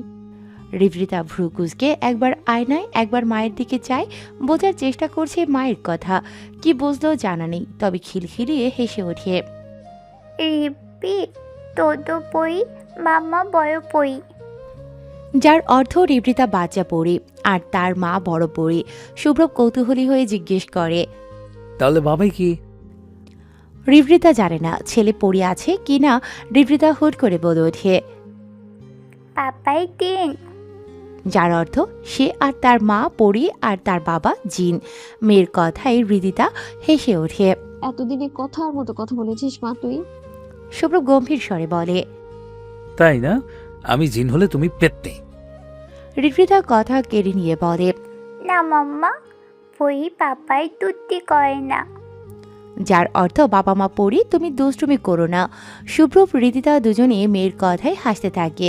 Speaker 1: রিবৃতা ভ্রুকুসকে একবার আয়নায় একবার মায়ের দিকে চায়। বোঝার চেষ্টা করছে মায়ের কথা। কি বুঝলো জানা নেই, তবে খিলখিলিয়ে হেসে ওঠে।
Speaker 13: রিপি তোদো পই, মাম্মা বড় পই।
Speaker 1: যার অর্থ রিবৃতা বাচ্চা পড়ি আর তার মা বড় পড়ি। সুব্রব কৌতূহলী হয়ে জিজ্ঞেস করে,
Speaker 4: তাহলে বাবাই কি?
Speaker 1: রিবৃতা জানে না ছেলে পড়ি আছে কিনা। রিবৃতা হুট করে বলে ওঠে,
Speaker 13: বাবাই দিন।
Speaker 1: যার অর্থ সে আর তার মা পড়ি আর তার বাবা জিন। মেয়ের কথায় রিদিতা হেসে ওঠে।
Speaker 2: এতদিনে কথার মতো কথা বলেছিস মা তুই।
Speaker 1: সুব্রব গম্ভীর স্বরে বলে,
Speaker 4: তাই না? আমি জিন হলে তুমি পেতনি।
Speaker 1: রিবৃতা কথা কেড়ে নিয়ে বলে,
Speaker 13: না মাম্মা, পই বাবাই তুতি করে না।
Speaker 1: যার অর্থ বাবা মা পড়ি, তুমি দুষ্টুমি করো না। সুব্রব রিদিতা দুজনে মেয়ের কথায় হাসতে থাকে।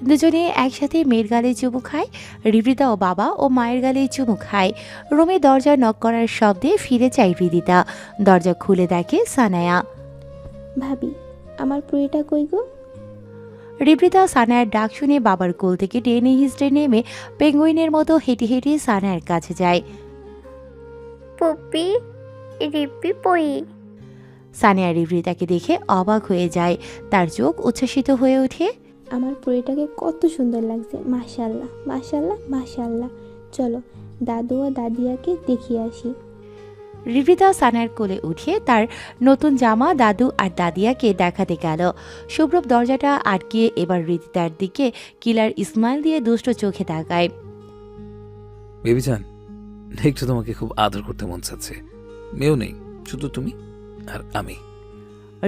Speaker 1: দুজনে একসাথে মেয়ের গালে চুমু খায়। রিদিতা ও বাবা ও মায়ের গালে চুমু খায়। রুমে দরজা নক করার শব্দে ফিরে যায় রিদিতা। দরজা খুলে দেখে সানায়া।
Speaker 8: ভাবি, আমার পুরিটা কই গো?
Speaker 1: রিবৃতা সানায়ার ডাক শুনে বাবার কোল থেকে টেনে হিসড়ে নেমে পেঙ্গুইনের মতো হেঁটে হেঁটে সানায়ার কাছে যায়।
Speaker 13: পুপি, রিপি পই।
Speaker 1: সানিয়া রিবৃতাকে দেখে অবাক হয়ে যায়। তার চোখ উচ্ছ্বসিত হয়ে ওঠে।
Speaker 8: আমার পুরিটাকে কত সুন্দর লাগছে, মাশাআল্লাহ মাশাআল্লাহ মাশাআল্লাহ। চলো দাদু ও দাদিয়াকে দেখিয়ে আসি।
Speaker 1: রিবৃতা সানায়ার কোলে উঠে তার নতুন জামা দাদু আর দাদিয়াকে দেখাতে গেল। সুব্রব দরজাটা আটকিয়ে এবার রিদিতার দিকে কিলার ইসমাইল দিয়ে দুষ্ট চোখে তাকায়।
Speaker 4: বেবিজান, একটু তোমাকে খুব আদর করতে মন চাচ্ছে। মেয়েও নেই, শুধু তুমি আর আমি।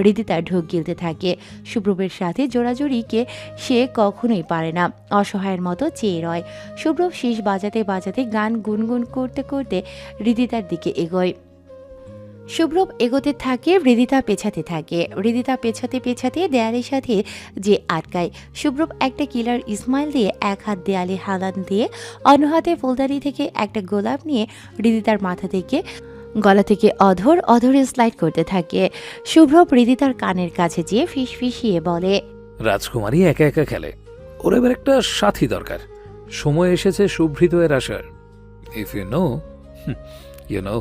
Speaker 1: রিদিতা ঢোক গিলতে থাকে। সুব্রবের সাথে জোড়াজোড়িকে সে কখনোই পারে না। অসহায়ের মতো চেয়ে রয়। সুব্রব শীষ বাজাতে বাজাতে গান গুনগুন করতে করতে রিদিতার দিকে এগোয়। সুব্রব এগোতে থাকে, রিদিতা পেছাতে থাকে। রিদিতা পেছাতে পেছাতে দেয়ালের সাথে যে আটকায়। সুব্রব একটা কিলার ইসমাইল দিয়ে এক হাত দেয়ালে হালান দিয়ে অন্য হাতে ফুলদানি থেকে একটা গোলাপ নিয়ে রিদিতার মাথা থেকে গলা থেকে অধরে স্লাইড করতে থাকে। সুব্রব রিদিতার কানের কাছে যেয়ে ফিসফিসিয়ে বলে,
Speaker 4: রাজকুমারী একা একা খেলে, ওর এবার একটা সাথী দরকার। সময় এসেছে সুভৃত এর আসার। If you know, you know.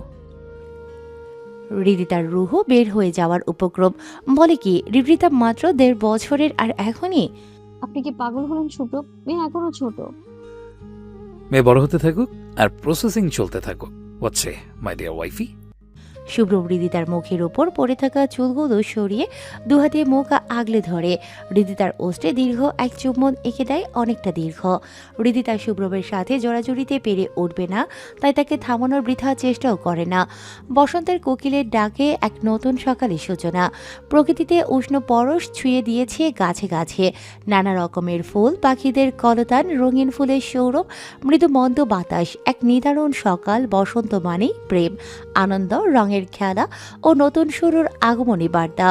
Speaker 1: হৃদিতার রুহ বের হয়ে যাওয়ার উপক্রম। বলে কি, ঋদ্ধিতা মাত্র 1.5 বছরের আর এখনই?
Speaker 2: আপনি কি পাগল হলেন শুভ্র? মেয়ে এখনো ছোট।
Speaker 4: মেয়ে বড় হতে থাকুক আর প্রসেসিং চলতে থাকুক। হোয়াটসে মাই ডিয়ার ওয়াইফি।
Speaker 1: শুভ্র হৃদিতার মুখের ওপর পড়ে থাকা চুলগুলো সরিয়ে দুহাতে মুখ আগলে ধরে হৃদিতার ওষ্ঠে দীর্ঘ এক চুম্বন এঁকে দেয়, অনেকটা দীর্ঘ। হৃদিতা শুভ্রবের সাথে জড়াজড়িতে পেরে উঠবে না, তাই তাকে থামানোর বৃথা চেষ্টাও করে না। বসন্তের কোকিলের ডাকে এক নতুন সকালের সূচনা। প্রকৃতিতে উষ্ণ পরশ ছুঁয়ে দিয়েছে গাছে গাছে। নানা রকমের ফুল, পাখিদের কলতান, রঙিন ফুলের সৌরভ, মৃদু মন্দ বাতাস। এক নিদারুণ সকাল। বসন্ত মানেই প্রেম, আনন্দ, রঙের খেলা ও নতুন শুরুর আগমনী বার্তা।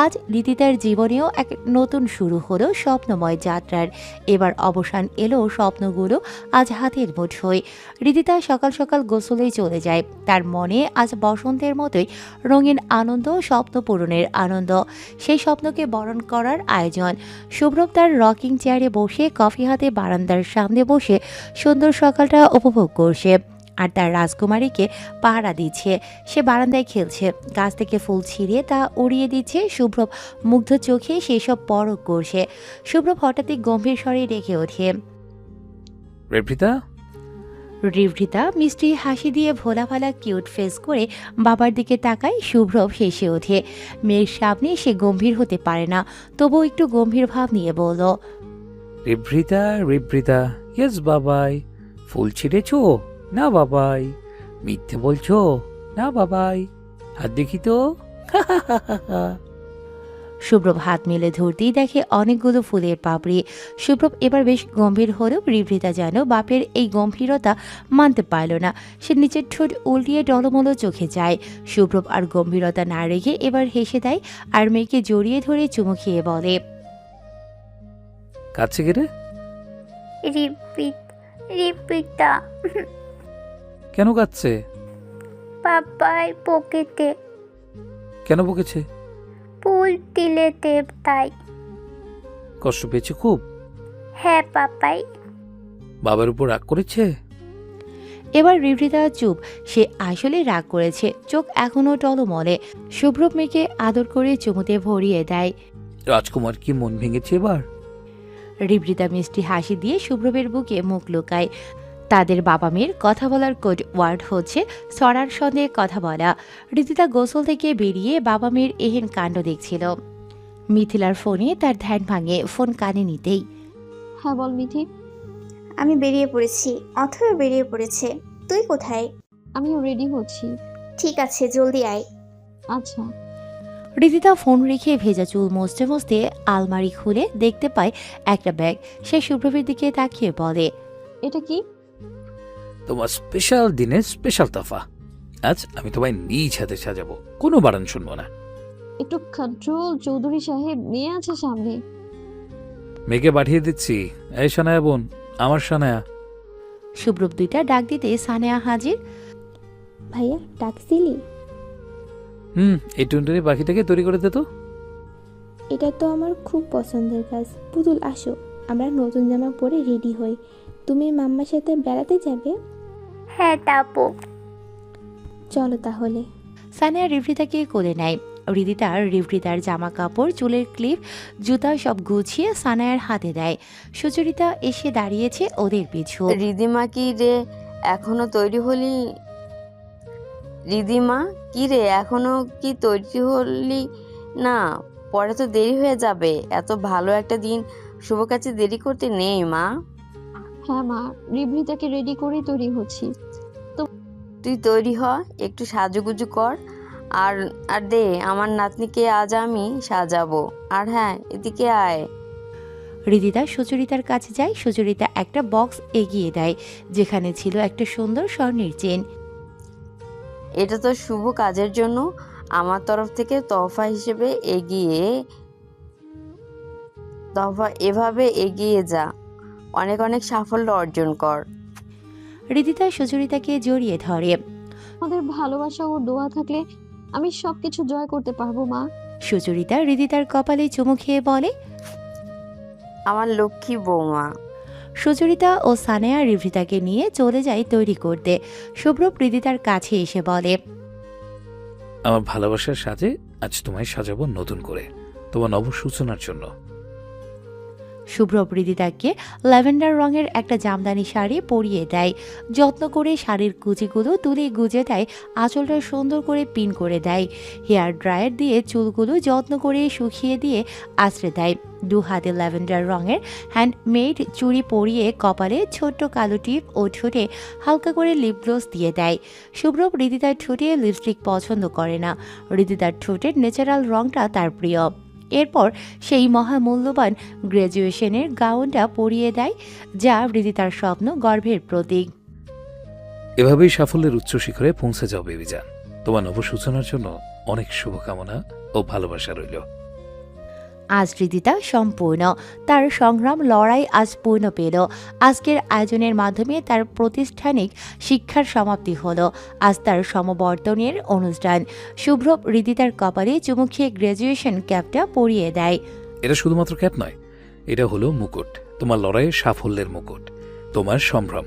Speaker 1: আজ হৃদিতার জীবনেও এক নতুন শুরু হলো স্বপ্নময় যাত্রার। এবার অবসান এলো স্বপ্নগুলো আজ হাতের মুঠোয়। হৃদিতা সকাল সকাল গোসলে চলে যায়। তার মনে আজ বসন্তের মতোই রঙিন আনন্দ, স্বপ্ন পূরণের আনন্দ। সেই স্বপ্নকে বরণ করার আয়োজন। শুভ্রব তার রকিং চেয়ারে বসে কফি হাতে বারান্দার সামনে বসে সুন্দর সকালটা উপভোগ করছে আর তার রাজকুমারীকে পাহারা দিচ্ছে। সে বারান্দায় খেলছে, গাছ থেকে ফুল ছিঁড়ে তা উড়িয়ে দিচ্ছে। শুভ্রব মুগ্ধ চোখে সেসব পরখ করছে। শুভ্রব হঠাৎই গম্ভীর স্বরে রেখে ওঠে,
Speaker 4: ঋদ্ধিতা।
Speaker 1: ঋদ্ধিতা মিষ্টি হাসি দিয়ে ভোলা ভালা কিউট ফেস করে বাবার দিকে তাকায়। শুভ্রব হেসে ওঠে। মেয়ের সামনে সে গম্ভীর হতে পারে না, তবুও একটু গম্ভীর ভাব নিয়ে বলল,
Speaker 4: ঋদ্ধিতা ঋদ্ধিতা, ইয়েস বাবাই। ফুল ছিঁড়েছো? না বাবাই। মিথ্যে বলছো? না বাবাই। হাত দেখি তো।
Speaker 1: শুভ্রব হাত মেলে ধরতেই দেখে অনেকগুলো ফুলের পাপড়ি। শুভ্রব এবার বেশ গম্ভীর হলেও ঋদ্ধিতা যেন বাপের এই গম্ভীরতা মানতে পারল না। সে নিচের ঠোঁট উল্টিয়ে ডলমলো চোখে যায়। শুভ্রব আর গম্ভীরতা না রেখে এবার হেসে দেয় আর মেয়েকে জড়িয়ে ধরে চুমু খেয়ে বলে,
Speaker 4: কাছে গেলে
Speaker 13: রিপিতা
Speaker 4: কেন কাচ্ছে?
Speaker 13: পাপাই পকেটে
Speaker 4: কেন বকেছে?
Speaker 13: ফুল দিলেতে তাই।
Speaker 4: কষ্ট পেয়েছে খুব?
Speaker 13: হ্যাঁ পাপাই।
Speaker 4: বাবার উপর রাগ করেছে?
Speaker 1: এবার ঋদ্ধিতা চুপ। সে আসলে রাগ করেছে, চোখ এখনো টলমলে। শুভ্রব মেয়েকে আদর করে চুমুতে ভরিয়ে দেয়।
Speaker 4: রাজকুমার কি মন ভেঙেছে এবার?
Speaker 1: ঋদ্ধিতা মিষ্টি হাসি দিয়ে শুভ্রবের বুকে মুখ লুকায়। তাদের বাবা মেয়ের কথা বলার কোড ওয়ার্ড হচ্ছে সরার সঙ্গে কথা বলা। ঋদ্ধিতা গোসল থেকে বেরিয়ে বাবা মেয়ের এহেন কাণ্ড দেখছিল। মিথিলার ফোনে তার ধ্যান ভাঙে, ফোন কানে নিতেই,
Speaker 2: হ্যাঁ বল মিথি।
Speaker 12: আমি বেরিয়ে পড়েছি, অথবা বেরিয়ে পড়েছে। তুই কোথায়?
Speaker 2: আমিও রেডি হচ্ছি।
Speaker 12: ঠিক আছে, জলদি আয়।
Speaker 2: আচ্ছা।
Speaker 1: ঋদ্ধিতা ফোন রেখে ভেজা চুল মুছতে মুছতে আলমারি খুলে দেখতে পায় একটা ব্যাগ। সে শুভ্রবের দিকে তাকিয়ে বলে,
Speaker 2: এটা কি?
Speaker 4: তোমার স্পেশাল দিনের স্পেশাল তোফা। আজ আমি তোমায় নিজ হাতে সাজাবো, কোনো বারণ শুনবো না।
Speaker 2: একটু কন্ট্রোল চৌধুরী সাহেব, মেয়ে আছে সামনে।
Speaker 4: মেয়েকে পাঠিয়ে দিচ্ছি। এই সানায়া বোন, আমার সানায়া।
Speaker 1: শুভ্রব দুইটা ডাক দিতে সানেয়া হাজির।
Speaker 8: ভাইয়া ডাকছিলি?
Speaker 4: এই টুনটুনি পাখিটাকে তৈরি করে দে তো।
Speaker 8: এটা তো আমার খুব পছন্দের কাজ। পুতুল আসো, আমরা নতুন জামা পরে রেডি হই। তুমি মাম্মার সাথে বেড়াতে যাবে?
Speaker 13: হ্যাঁ টাপু।
Speaker 8: চলো তাহলে।
Speaker 1: সানেয়া ঋদ্ধিতাকে কোলে নেয়। ঋদ্ধিতার জামা কাপড়, চুলের ক্লিপ, জুতা সব গুছিয়ে সানায়ার হাতে দেয়। সুচরিতা এসে দাঁড়িয়েছে ওদের পিছু।
Speaker 9: রিদিমা কি রে, এখনো তৈরি হলি? রিদিমা কি রে, এখনো কি তৈরি হলি না? পরে তো দেরি হয়ে যাবে। এত ভালো একটা দিন, শুভ কাজে দেরি করতে নেই মা।
Speaker 2: হ্যাঁ মা, ঋদ্ধিতাকে রেডি করে তৈরি হচ্ছি।
Speaker 9: তুই তৈরি হ, একটু সাজুগুজু কর। আর আর দে, আমার নাতনিকে আজ আমি সাজাবো। আর হ্যাঁ, এদিকে আয়।
Speaker 1: ঋদ্ধিতা সুচরিতার কাছে যায়। সুচরিতা একটা বক্স এগিয়ে দেয়, যেখানে ছিল একটা সুন্দর স্বর্ণের চেন।
Speaker 9: এটা তো শুভ কাজের জন্য আমার তরফ থেকে তোহফা হিসেবে এভাবে এগিয়ে যা, অনেক অনেক সাফল্য অর্জন কর।
Speaker 1: ঋদ্ধিতা সুচরিতাকে জড়িয়ে ধরে।
Speaker 2: আমাদের ভালোবাসা ও দোয়া থাকলে আমি সবকিছু জয় করতে পারবো মা।
Speaker 1: সুচরিতা ঋদ্ধিতার কপালে চুমু খেয়ে বলে,
Speaker 9: আমার লক্ষ্মী বৌমা।
Speaker 1: সুচরিতা ও সানেয়া ঋদ্ধিতাকে নিয়ে চলে যায় তৈরি করতে। শুভ্র ঋদ্ধিতার কাছে এসে বলে,
Speaker 4: আমার ভালোবাসার সাজে আজ তোমায় সাজাবো নতুন করে, তোমার নব সূচনার জন্য।
Speaker 1: শুভ্র হৃদিতাকে ল্যাভেন্ডার রঙের একটা জামদানি শাড়ি পরিয়ে দেয়। যত্ন করে শাড়ির কুচিগুলো তুলে গুজে দেয়, আঁচলটা সুন্দর করে পিন করে দেয়। হেয়ার ড্রায়ার দিয়ে চুলগুলো যত্ন করে শুকিয়ে দিয়ে আশ্রে দেয়। দু হাতে ল্যাভেন্ডার রঙের হ্যান্ডমেড চুড়ি পরিয়ে কপালে ছোট্ট কালো টিপ ও ঠোঁটে হালকা করে লিপ গ্লোস দিয়ে দেয়। শুভ্র হৃদিতার ঠোঁটে লিপস্টিক পছন্দ করে না, হৃদিতার ঠোঁটের ন্যাচারাল রঙটা তার প্রিয়। এরপর সেই মহামূল্যবান গ্র্যাজুয়েশনের গাউনটা পরিয়ে দেয়, যা হৃদিতার স্বপ্ন গর্ভের প্রতীক।
Speaker 4: এভাবেই সাফল্যের উচ্চ শিখরে পৌঁছে যাও বেবিজান। তোমার নব সূচনার জন্য অনেক শুভকামনা ও ভালোবাসা রইল।
Speaker 1: আজ হৃদিতা সম্পূর্ণ, তার সংগ্রাম লড়াই আজ পূর্ণ পেল। আজকের আয়োজনের মাধ্যমে তার প্রাতিষ্ঠানিক শিক্ষার সমাপ্তি হলো। আজ তার সমাবর্তনের অনুষ্ঠান। শুভ্র হৃদিতার কপালে চুমু খেয়ে গ্র্যাজুয়েশন ক্যাপটা পরিয়ে দেয়।
Speaker 4: এটা শুধুমাত্র ক্যাপ নয়, এটা হলো মুকুট, তোমার লড়াইয়ের সাফল্যের মুকুট, তোমার সম্ভ্রম।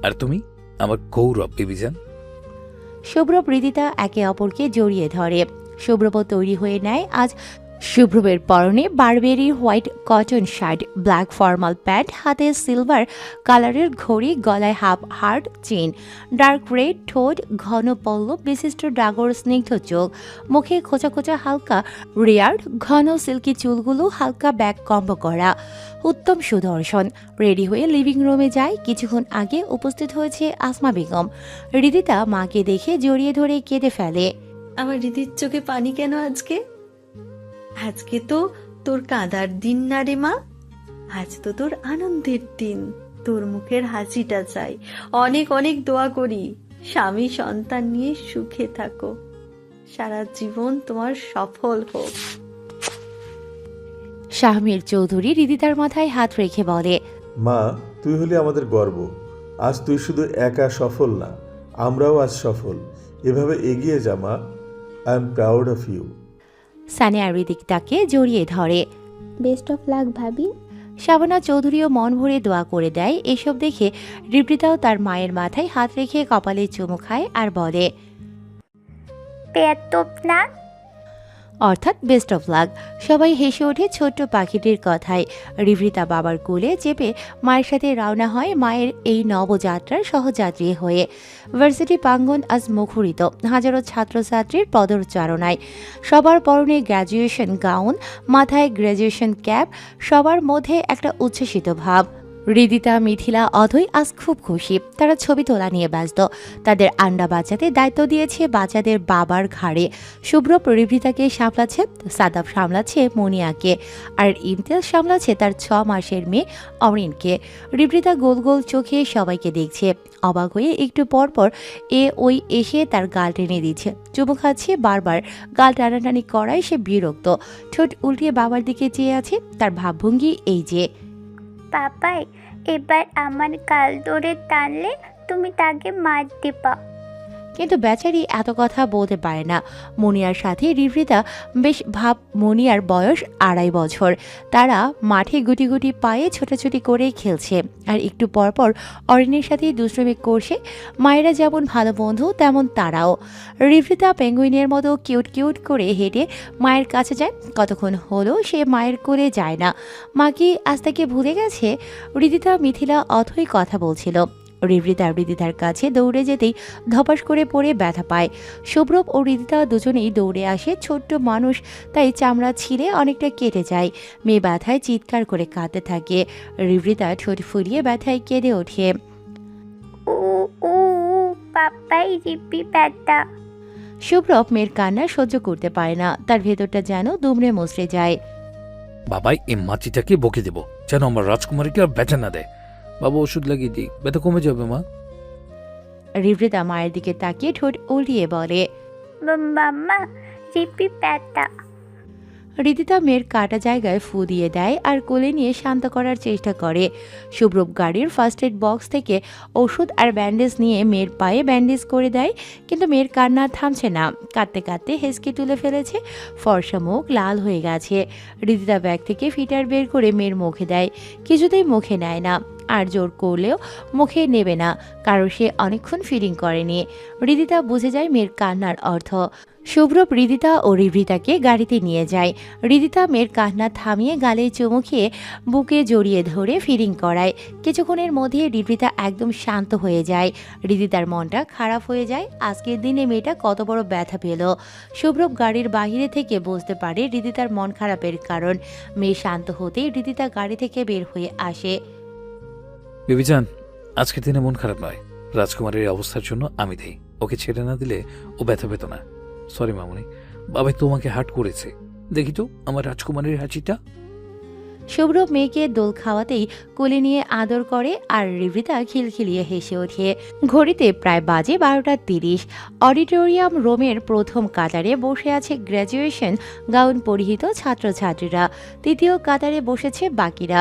Speaker 4: আর তুমি আমার গৌরব বেবিজান।
Speaker 1: শুভ্র হৃদিতা একে অপরকে জড়িয়ে ধরে। শুভ্রব তৈরি হয়ে নেয় আজ। শুভ্রবের পরনে Burberry white cotton shirt, black formal pant, হাতে সিলভার কালারের ঘড়ি, গলায় half heart chain, dark red ঠোঁট, ঘন পল্লব বিশিষ্ট ডাগর স্নিগ্ধ চোখ, মুখে খোঁচা খোঁচা হালকা রেয়ার্ড, ঘন সিল্কি চুলগুলো হালকা ব্যাক কম্ব করা, উত্তম সুদর্শন। রেডি হয়ে লিভিং রুমে যায়। কিছুক্ষণ আগে উপস্থিত হয়েছে আসমা বেগম। হৃদিতা মাকে দেখে জড়িয়ে ধরে কেঁদে ফেলে।
Speaker 10: আমার দিদির চোখে পানি কেন আজকে? আজকে তো তোর কাঁদার দিন না রে মা, আজ তো তোর আনন্দের দিন। তোর মুখের হাসিটা চাই, অনেক অনেক দোয়া করি স্বামী সন্তান নিয়ে সুখে থাকো, সারা জীবন তোমার সফল হোক।
Speaker 1: শাহমীর চৌধুরী হৃদিতার মাথায় হাত রেখে বলে,
Speaker 7: মা, তুই হলি আমাদের গর্ব। আজ তুই শুধু একা সফল না, আমরাও আজ সফল। এভাবে এগিয়ে যা মা। I am proud of you.
Speaker 1: Saniya হৃদিতাকে জড়িয়ে ধরে।
Speaker 8: বেস্ট অফ লাক ভাবি।
Speaker 1: শাবানা চৌধুরীও মন ভরে দোয়া করে দেয়। এসব দেখে ঋদ্ধিতাও তার মায়ের মাথায় হাত রেখে কপালে চুমু খায় আর বলে,
Speaker 13: পেতপ না।
Speaker 1: অর্থাৎ বেস্ট অফ লাক। সবাই হেসে ওঠে ছোট্ট পাখিটির কথায়। ঋদ্ধিতা বাবার কোলে চেপে মায়ের সাথে রওনা হয় মায়ের এই নবযাত্রার সহযাত্রী হয়ে। ভার্সিটি প্রাঙ্গণ আজ মুখরিত হাজারো ছাত্রছাত্রীর পদচারণায়। সবার পরনে গ্র্যাজুয়েশন গাউন, মাথায় গ্র্যাজুয়েশন ক্যাপ, সবার মধ্যে একটা উচ্ছ্বসিত ভাব। হৃদিতা, মিথিলা, অধৈ আজ খুব খুশি। তারা ছবি তোলা নিয়ে ব্যস্ত। তাদের আন্ডা বাচ্চাদের দায়িত্ব দিয়েছে বাচ্চাদের বাবার ঘাড়ে। শুভ্র হৃদিতাকে সামলাচ্ছে, সাদাব সামলাচ্ছে মনিয়াকে, আর ইমতিয়াজ সামলাচ্ছে তার 6 মাসের মেয়ে অরিনকে। হৃদিতা গোল গোল চোখে সবাইকে দেখছে, অবাক হয়ে একটু পর পর ওই এসে তার গাল টেনে দিচ্ছে, চুমু খাচ্ছে বারবার। গাল টানাটানি করায় সে বিরক্ত। ঠোঁট উল্টিয়ে বাবার দিকে চেয়ে আছে। তার ভাবভঙ্গি এই যে,
Speaker 13: পাপাই এবার আমার গাল ধরে টানলে তুমি তাকে মার দিবা।
Speaker 1: কিন্তু বেচারি এত কথা বলতে পারে না। মনিয়ার সাথে হৃদিতা বেশ ভাব। মনিয়ার বয়স 2.5 বছর। তারা মাঠে গুটি গুটি পায়ে ছোটাছুটি করে খেলছে, আর একটু পরপর অরিনের সাথে দুষ্টুমি করছে। মায়েরা যেমন ভালো বন্ধু, তেমন তারাও। হৃদিতা পেঙ্গুইনের মতো কিউট কিউট করে হেঁটে মায়ের কাছে যায়। কতক্ষণ হলো সে মায়ের কোলে যায় না। মা কি আজ তাকে ভুলে গেছে? হৃদিতা, মিথিলা, অথই কথা বলছিল। হৃদিতার কাছে দৌড়ে যেতেই ধপাস করে পড়ে ব্যথা পায়। শুভ্রব ও হৃদিতা দুজনেই দৌড়ে আসে। ছোট্ট মানুষ, তাই চামড়া ছিঁড়ে অনেকটা কেটে যায়। মেয়ে ব্যথায় চিৎকার করে কাঁদতে থাকে। হৃদিতা ঠোঁট ফুলিয়ে ব্যথায় কেঁদে ওঠে।
Speaker 13: ও ও পাপাই রিপি ব্যথা।
Speaker 1: শুভ্রব মেয়ের কান্না সহ্য করতে পারে না। তার ভেতরটা যেন দুমড়ে মুচড়ে যায়।
Speaker 4: বাবাই এই মাটিটাকে বকে দেব, যেন আমার রাজকুমারীকে আর ব্যথা না দেয়। বাবা ওষুধ লাগিয়ে দিই, ব্যথা কমে যাবে মা।
Speaker 1: হৃদিতা মায়ের দিকে তাকিয়ে ঠোঁট উল্টিয়ে বলে,
Speaker 13: মাম্মা রিপি ব্যথা।
Speaker 1: হৃদিতা মেয়ের কাটা জায়গায় ফু দিয়ে দেয় আর কোলে নিয়ে শান্ত করার চেষ্টা করে। শুভ্রব গাড়ির ফার্স্ট এড বক্স থেকে ওষুধ আর ব্যান্ডেজ নিয়ে মেয়ের পায়ে ব্যান্ডেজ করে দেয়। কিন্তু মেয়ের কান্না থামছে না। কাঁদতে কাঁদতে হেসকে তুলে ফেলেছে। ফর্সা মুখ লাল হয়ে গেছে। হৃদিতা ব্যাগ থেকে ফিটার বের করে মেয়ের মুখে দেয়। কিছুতেই মুখে নেয় না। আর জোর করলেও মুখে নেবে না, কারণ সে অনেকক্ষণ ফিলিং করেনি। হৃদিতা বুঝে যায় মেয়ের কান্নার অর্থ। শুভ্রব হৃদিতা ও ঋভিতাকে গাড়িতে নিয়ে যায়। হৃদিতা মেয়ের কান্না থামিয়ে গালে চুমু খেয়ে বুকে জড়িয়ে ধরে ফিলিং করায়। কিছুক্ষণের মধ্যে ঋভিতা একদম শান্ত হয়ে যায়। হৃদিতার মনটা খারাপ হয়ে যায়। আজকের দিনে মেয়েটা কত বড় ব্যথা পেল। শুভ্রব গাড়ির বাইরে থেকে বুঝতে পারে হৃদিতার মন খারাপের কারণ। মেয়ে শান্ত হতেই হৃদিতা গাড়ি থেকে বের হয়ে আসে।
Speaker 4: বেবিজান, আজকের দিনে মন খারাপ নয়। রাজকুমারের এই অবস্থার জন্য আমি দেই। ওকে ছেড়ে না দিলে ও ব্যথা পেত না। সরি মামুনি, বাবাই তোমাকে হার্ট করেছে। দেখি তো আমার রাজকুমারের হাসিটা।
Speaker 1: শুভ্রব মেয়েকে দোল খাওয়াতেই কোলে নিয়ে আদর করে আর ঋভিতা খিলখিলিয়ে হেসে ওঠে। ঘড়িতে প্রায় বাজে 12:30। অডিটোরিয়াম রুমের প্রথম কাতারে বসে আছে গ্র্যাজুয়েশন গাউন পরিহিত ছাত্রছাত্রীরা। তৃতীয় কাতারে বসেছে বাকিরা।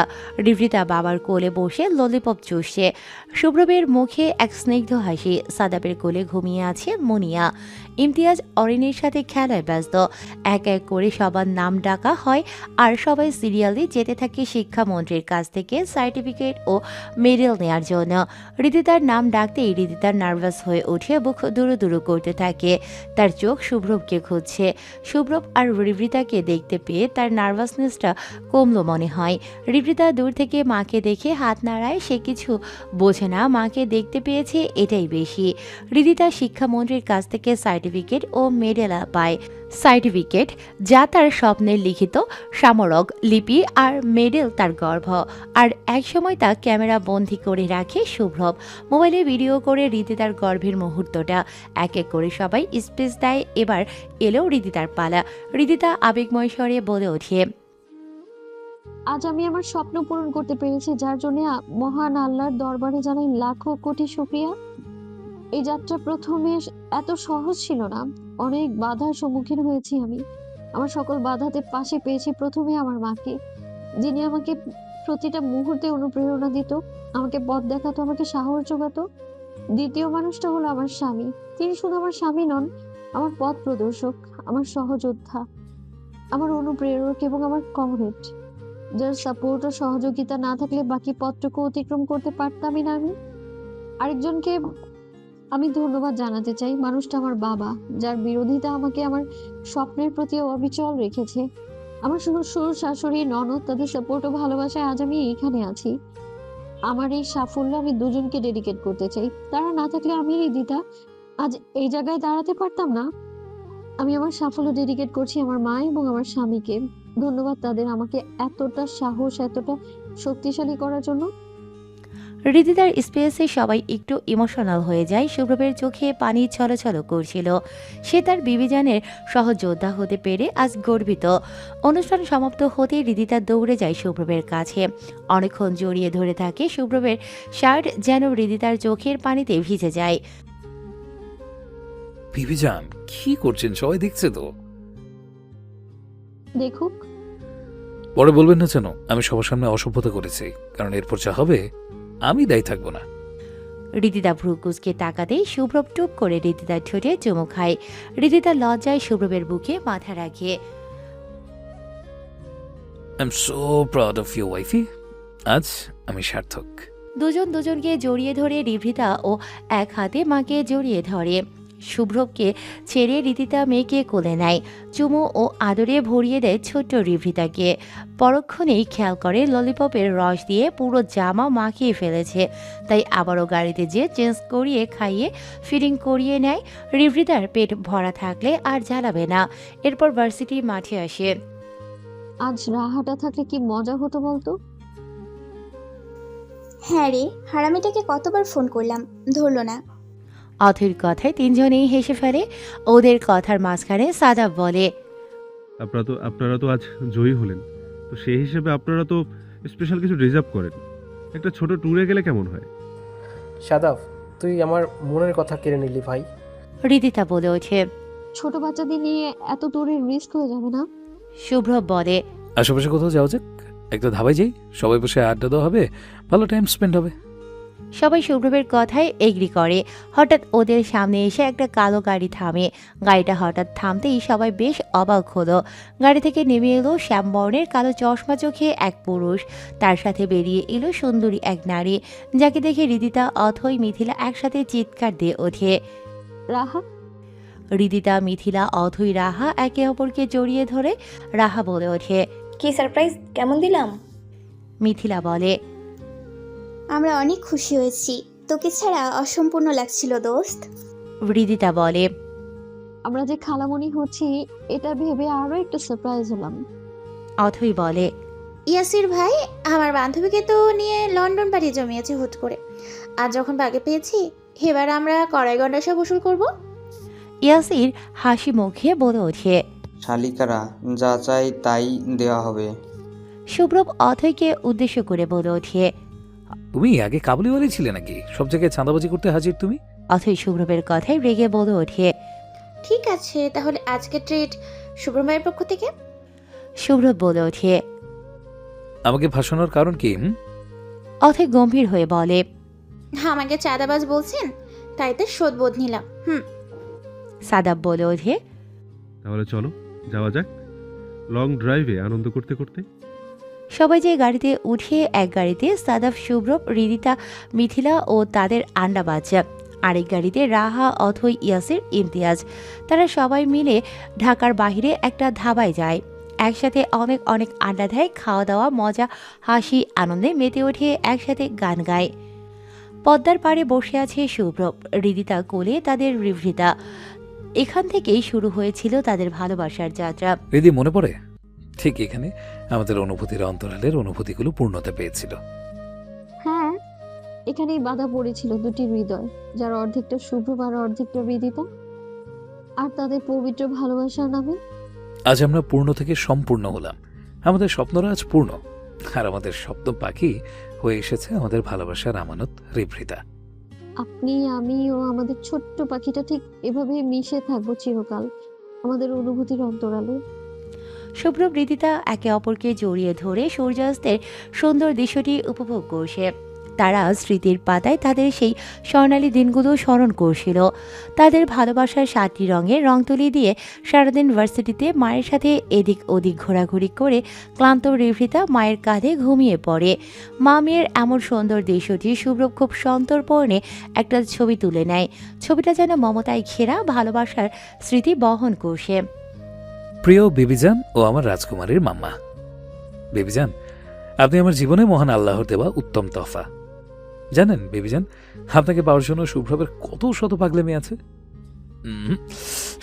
Speaker 1: ঋভিতা বাবার কোলে বসে ললিপপ চুষছে। শুভ্রবের মুখে এক স্নিগ্ধ হাসি। সাদাবের কোলে ঘুমিয়ে আছে মুনিয়া। ইমতিয়াজ অরিনের সাথে খেলায় ব্যস্ত। এক এক করে সবার নাম ডাকা হয় আর সবাই সিরিয়ালে যেতে থাকে শিক্ষামন্ত্রীর কাছ থেকে সার্টিফিকেট ও মেডেল নেয়ার জন্য। হৃদিতার নাম ডাকতেই হৃদিতার নার্ভাস হয়ে উঠে বুক দুরু দুরু করতে থাকে। তার চোখ শুভ্রবকে খুঁজছে। শুভ্রব আর ঋভিতাকে দেখতে পেয়ে তার নার্ভাসনেসটা কমলো মনে হয়। ঋভিতা দূর থেকে মাকে দেখে হাত নাড়ায়। সে কিছু বোঝে না, মাকে দেখতে পেয়েছে এটাই বেশি। হৃদিতা শিক্ষামন্ত্রীর কাছ থেকে সার্টিফিকেট ও মেডেল পায়। সার্টিফিকেট যা তার স্বপ্নের লিখিত সামরক লিপি আর মেডেল তার গর্ব। আর একসময় তা ক্যামেরা বন্দি করে রাখে শুভ্রব। মোবাইলে ভিডিও করে হৃদিতার গর্ভের মুহূর্তটা এক এক করে সবাই স্পেস দেয়। এবার এলো হৃদিতার পালা। হৃদিতা আবেগময় স্বরে বলে ওঠে,
Speaker 2: আজ আমি আমার স্বপ্ন পূরণ করতে পেরেছি, যার জন্য মহান আল্লাহর দরবারে জানাই লাখো কোটি শুকরিয়া। এই যাত্রা প্রথমে এত সহজ ছিল না। অনেক বাধার সম্মুখীন হয়েছি আমি। আমার সকল বাধাতে পাশে পেয়েছি প্রথমে আমার মাকে, যিনি আমাকে প্রতিটা মুহূর্তে অনুপ্রেরণা দিত, আমাকে পথ দেখাতো, আমাকে সাহস যোগাতো। দ্বিতীয় মানুষটা হলো আমার স্বামী। তিনি শুধু আমার স্বামী নন, আমার পথ প্রদর্শক, আমার সহযোদ্ধা, আমার অনুপ্রেরক এবং আমার কমরেড, যার সাপোর্ট ও সহযোগিতা না থাকলে বাকি পথটুকু অতিক্রম করতে পারতামই না আমি। আরেকজনকে আমি ধন্যবাদ জানাতে চাই। মানুষটা আমার বাবা, যার বিরোধিতা আমাকে আমার স্বপ্নের প্রতি অবিচল রেখেছে। আমার শ্বশুর শাশুড়ি ননদ, তাদের সাপোর্ট ও ভালোবাসায় আজ আমি এইখানে আছি। আমার এই সাফল্য আমি দুজনকে ডেডিকেট করতে চাই। তারা না থাকলে আমি হৃদিতা আজ এই জায়গায় দাঁড়াতে পারতাম না। আমি আমার সাফল্য ডেডিকেট করছি আমার মা এবং আমার স্বামীকে। ধন্যবাদ তাদের আমাকে এতটা সাহস, এতটা শক্তিশালী করার জন্য।
Speaker 1: হৃদিতার স্পেসে সবাই একটু ইমোশনাল হয়ে যায়। শুভ্রবের চোখে পানি ছলছল করছিল। সে তার বিবিজানের সহযোদ্ধা হতে পেরে আজ গর্বিত। অনুষ্ঠান সমাপ্ত হতে হৃদিতা দৌড়ে যায় শুভ্রবের কাছে। অনেকক্ষণ জড়িয়ে ধরে থাকে। শুভ্রবের শার্ট যেন হৃদিতার চোখের পানিতে ভিজে যায়।
Speaker 4: বিবিজান, কি করছেন? সবাই দেখছে তো।
Speaker 2: দেখুক।
Speaker 4: পরে বলবেন না যেন আমি সবার সামনে অসভ্যতা করেছি, কারণ এরপর যা হবে আমি দায়ী থাকবো না।
Speaker 1: হৃদিতা ভ্রুকুচকে তাকাতেই শুভ্রব টুপ করে হৃদিতার ঠোঁটে চুমু খায়। হৃদিতা লজ্জায় শুভ্রবের বুকে মাথা রাখে।
Speaker 4: I am so proud of you wifey. আজ আমি সার্থক।
Speaker 1: দুজন দুজনকে জড়িয়ে ধরে হৃদিতা ও এক হাতে মাকে জড়িয়ে ধরে। শুভ্রবকে ছেড়ে হৃদিতা মেয়েকে কোলে নেয়। চুমু ও আদরে ভরিয়ে দেয় ছোট্ট হৃদিতাকে। পরক্ষণেই খেয়াল করে ললিপপের রস দিয়ে পুরো জামা মাখিয়ে ফেলেছে। তাই আবারও গাড়িতে যেয়ে চেঞ্জ করিয়ে খাইয়ে ফিডিং করিয়ে নেয়। হৃদিতার পেট ভরা থাকলে আর জ্বালাবে না। এরপর ভার্সিটি মাঠে আসে।
Speaker 2: আজ রাহাটা থাকলে কি মজা হতো বলতো?
Speaker 12: হ্যাঁ রে, হারামিটাকে কতবার ফোন করলাম, ধরলো না।
Speaker 1: অথৈর কথায় তিনজনেই হেসে ফেলে। ওদের কথার মাঝখানে সাদাব বলে,
Speaker 6: আপনারা তো আজ জয়ী হলেন, তো সেই হিসেবে আপনারা তো স্পেশাল কিছু রিজার্ভ করেন। একটা ছোট ট্যুরে গেলে কেমন হয়?
Speaker 14: সাদাব, তুই আমার মনের কথা কেড়ে নিলি ভাই।
Speaker 1: হৃদিতা বলে ওঠে।
Speaker 2: ছোট বাচ্চাদের নিয়ে এত দূরের রিস্ক হয়ে যাবে না?
Speaker 1: শুভ্রব বলে,
Speaker 4: আশেপাশে কোথাও যাওয়া যাক, একটা ধাবায় যাই, সবাই বসে আড্ডা দেওয়া হবে, ভালো টাইম স্পেন্ড হবে।
Speaker 1: সবাই শুভ্রবের কথায় এগ্রি করে। হঠাৎ ওদের সামনে এসে একটা কালো গাড়ি থামে। গাড়িটা হঠাৎ থামতেই সবাই বেশ অবাক হলো। গাড়ি থেকে নেমে এলো শ্যামবর্ণের কালো চশমা চোখে এক পুরুষ। তার সাথে বেরিয়ে এলো সুন্দরী এক নারী, যাকে দেখে হৃদিতা, অথই, মিথিলা একসাথে চিৎকার দিয়ে ওঠে।
Speaker 2: রাহা।
Speaker 1: হৃদিতা, মিথিলা, অথই, রাহা একে অপরকে জড়িয়ে ধরে। রাহা বলে ওঠে,
Speaker 15: কি সারপ্রাইজ, কেমন দিলাম?
Speaker 1: মিথিলা বলে,
Speaker 12: আমরা অনেক খুশি হয়েছি, তোকে ছাড়া অসম্পূর্ণ লাগছিল দোস্ত।
Speaker 1: হৃদিতা বলে,
Speaker 2: আমরা যে খালামণি হচ্ছি এটা ভেবে আরো একটু সারপ্রাইজ হলাম।
Speaker 1: অথই বলে,
Speaker 3: ইয়াসির ভাই আমার বান্ধবীকে তো নিয়ে লন্ডন পাড়ি জমিয়েছে হুট করে, আর যখন বাগে পেয়েছি এবার আমরা কড়াইগন্ডা সব উসুল করব।
Speaker 1: ইয়াসির হাসি মুখে বলে ওঠে,
Speaker 16: শালিকারা যা চাই তাই দেওয়া হবে।
Speaker 1: শুভ্রব অথইকে উদ্দেশ্য করে বলে ওঠে,
Speaker 4: তুমি আগে কাবুলিওয়ালি ছিলে নাকি? সব জায়গায় চাঁদাবাজি করতে হাজির তুমি।
Speaker 1: অথই শুভ্রবের কথায় রেগে বলে ওঠে,
Speaker 3: ঠিক আছে, তাহলে আজকে ট্রিট শুভ্রমায়ের পক্ষ থেকে।
Speaker 1: শুভ্রব বলে ওঠে,
Speaker 4: আমাকে ভাসানোর কারণ কি?
Speaker 1: অথই গম্ভীর হয়ে বলে,
Speaker 3: আমাকে চাঁদাবাজ বলছেন, তাই তো শোধবোধ নিলাম।
Speaker 1: সাদাব বলে ওঠে,
Speaker 6: তাহলে চলো যাওয়া যাক লং ড্রাইভে আনন্দ করতে করতে।
Speaker 1: সবাই যে গাড়িতে উঠে এক গাড়িতে সাদাব, শুভ্রব, হৃদিতা, মিথিলা ও তাদের আন্ডা বাচ্চা, আরেক গাড়িতে রাহা, অথই, ইয়াসির, ইমতিয়াজ। তারা সবাই মিলে ঢাকার বাইরে একটা ধাবায় যায়। একসাথে অনেক অনেক আড্ডা দেয়, খাওয়া দাওয়া, মজা, হাসি, আনন্দে মেতে ওঠে, একসাথে গান গায়। পদ্মার পাড়ে বসে আছে শুভ্রব, হৃদিতা কোলে তাদের রিভৃতা। এখান থেকেই শুরু হয়েছিল তাদের ভালোবাসার যাত্রা।
Speaker 4: হৃদি মনে পড়ে? ঠিক এখানে আমাদের অনুভূতির অন্তরালের অনুভূতিগুলো পূর্ণতা পেয়েছিল।
Speaker 2: হ্যাঁ, এখানেই বাধা পড়েছিল দুটি হৃদয়, যার অর্ধেকটা শুভ্রব আর অর্ধেকটা হৃদিতা, আর তাদের পবিত্র ভালোবাসার নামে
Speaker 4: আজ আমরা পূর্ণ থেকে সম্পূর্ণ হলাম। আমাদের স্বপ্নরা আজ পূর্ণ, আর আমাদের স্বপ্ন পাখি হয়ে এসেছে আমাদের ভালোবাসার আমানত রিভৃতা।
Speaker 2: আপনি, আমি ও আমাদের ছোট্ট পাখিটা ঠিক এভাবে মিশে থাকবো চিরকাল আমাদের অনুভূতির অন্তরালে।
Speaker 1: শুভ্রব, হৃদিতা একে অপরকে জড়িয়ে ধরে সূর্যাস্তের সুন্দর দৃশ্যটি উপভোগ করছে। তারা স্মৃতির পাতায় তাদের সেই স্বর্ণালী দিনগুলো স্মরণ করছিল। তাদের ভালোবাসার 7টি রঙের রং তুলি দিয়ে সারাদিন ভার্সিটিতে মায়ের সাথে এদিক ওদিক ঘোরাঘুরি করে ক্লান্ত রিভৃতা মায়ের কাঁধে ঘুমিয়ে পড়ে। মা মেয়ের এমন সুন্দর দৃশ্যটি শুভ্রব খুব সন্তর্পণে একটা ছবি তুলে নেয়। ছবিটা যেন মমতায় ঘেরা ভালোবাসার স্মৃতি বহন করছে।
Speaker 4: প্রিয় বেবিজান ও আমার রাজকুমারীর মাম্মা। বেবিজান, আপনি আমার জীবনে মহান আল্লাহর দেওয়া উত্তম তোহফা। জানেন বেবিজান, আপনাকে পাওয়ার জন্য শুভ্রবের কত শত পাগলামি আছে।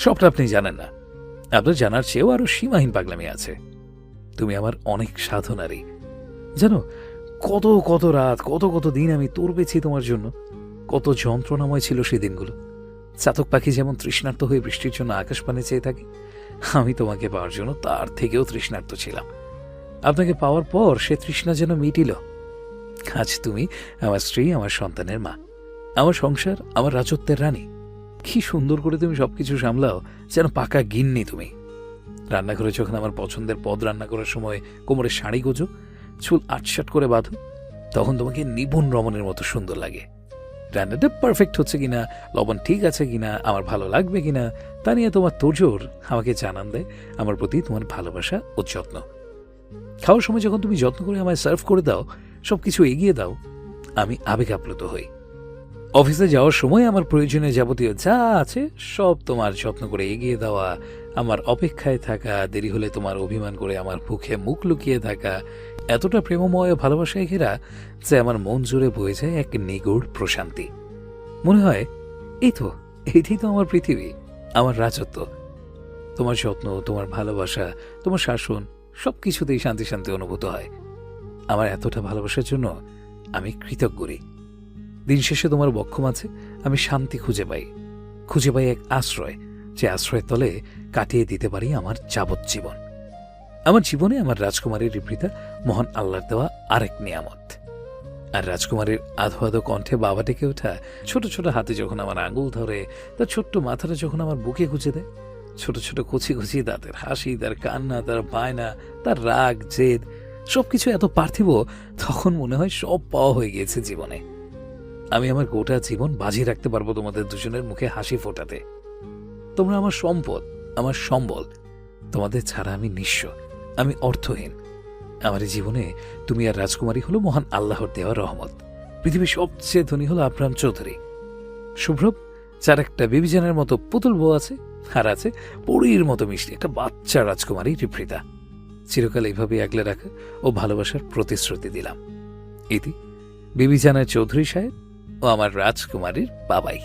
Speaker 4: সবটা আপনি জানেন না, আপনার জানার চেয়েও আরো সীমাহীন পাগলামি আছে। তুমি আমার অনেক সাধনারী। জানো, কত কত রাত, কত কত দিন আমি তোর পেয়েছি তোমার জন্য। কত যন্ত্রণাময় ছিল সেই দিনগুলো। চাতক পাখি যেমন তৃষ্ণার্ত হয়ে বৃষ্টির জন্য আকাশ পানে চেয়ে থাকে, আমি তোমাকে পাওয়ার জন্য তার থেকেও তৃষ্ণার্ত ছিলাম। আপনাকে পাওয়ার পর সে তৃষ্ণা যেন মিটিল। আজ তুমি আমার স্ত্রী, আমার সন্তানের মা, আমার সংসার, আমার রাজত্বের রানী। কি সুন্দর করে তুমি সবকিছু সামলাও, যেন পাকা গিন্নি তুমি। রান্নাঘরে যখন আমার পছন্দের পদ রান্না করার সময় কোমরে শাড়ি গোজো, চুল আটসাট করে বাঁধো, তখন তোমাকে নিপুণ রমণের মতো সুন্দর লাগে। রান্নাটা পারফেক্ট হচ্ছে কিনা, লবণ ঠিক আছে কিনা, আমার ভালো লাগবে কিনা, তা নিয়ে তোমার তোড়জোড় আমাকে জানান দেয় আমার প্রতি তোমার ভালোবাসা ও যত্ন। খাওয়ার সময় যখন তুমি যত্ন করে আমায় সার্ভ করে দাও, সবকিছু এগিয়ে দাও, আমি আবেগ আপ্লুত হই। অফিসে যাওয়ার সময় আমার প্রয়োজনীয় যাবতীয় যা আছে সব তোমার যত্ন করে এগিয়ে দেওয়া, আমার অপেক্ষায় থাকা, দেরি হলে তোমার অভিমান করে আমার মুখে মুখ লুকিয়ে থাকা, এতটা প্রেমময় ভালোবাসায় ঘেরা যে আমার মন জুড়ে বয়ে যায় এক নিগূঢ় প্রশান্তি। মনে হয় এইটাই তো আমার পৃথিবী, আমার রাজত্ব। তোমার যত্ন, তোমার ভালোবাসা, তোমার শাসন, সবকিছুতেই শান্তি শান্তি অনুভূত হয়। আমার এতটা ভালোবাসার জন্য আমি কৃতজ্ঞ। দিন শেষে তোমার বক্ষ মাঝে আমি শান্তি খুঁজে পাই এক আশ্রয়, যে আশ্রয়ের তলে কাটিয়ে দিতে পারি আমার যাবজ্জীবন। আমার জীবনে আমার রাজকুমারীর রিভৃতা মহান আল্লাহর দেওয়া আরেক নিয়ামত। আর রাজকুমারীর আধো আধো কণ্ঠে বাবা ডেকে ওঠা, ছোট ছোট হাতে যখন আমার আঙুল ধরে, তার ছোট্ট মাথাটা যখন আমার বুকে গুঁজে দেয়, ছোট ছোট কচি কচি দাঁতের হাসি, তার কান্না, তার বায়না, তার রাগ, জেদ, সবকিছু এত পার্থিব, তখন মনে হয় সব পাওয়া হয়ে গিয়েছে জীবনে। আমি আমার গোটা জীবন বাজি রাখতে পারবো তোমাদের দুজনের মুখে হাসি ফোটাতে। তোমরা আমার সম্পদ, আমার সম্বল। তোমাদের ছাড়া আমি নিঃস্ব, আমি অর্থহীন। আমার এই জীবনে তুমি আর রাজকুমারী হলো মহান আল্লাহর দেওয়া রহমত। পৃথিবীর সবচেয়ে ধনী হলো আব্রাহাম চৌধুরী। শুভ্রব, যার একটা বিবিজানের মতো পুতুল বউ আছে, আর আছে পরীর মতো মিষ্টি একটা বাচ্চা রাজকুমারী রিফ্রিতা। চিরকাল এইভাবে আগলে রাখা ও ভালোবাসার প্রতিশ্রুতি দিলাম। ইতি বিবিজানের চৌধুরী সাহেব ও আমার রাজকুমারীর বাবাই।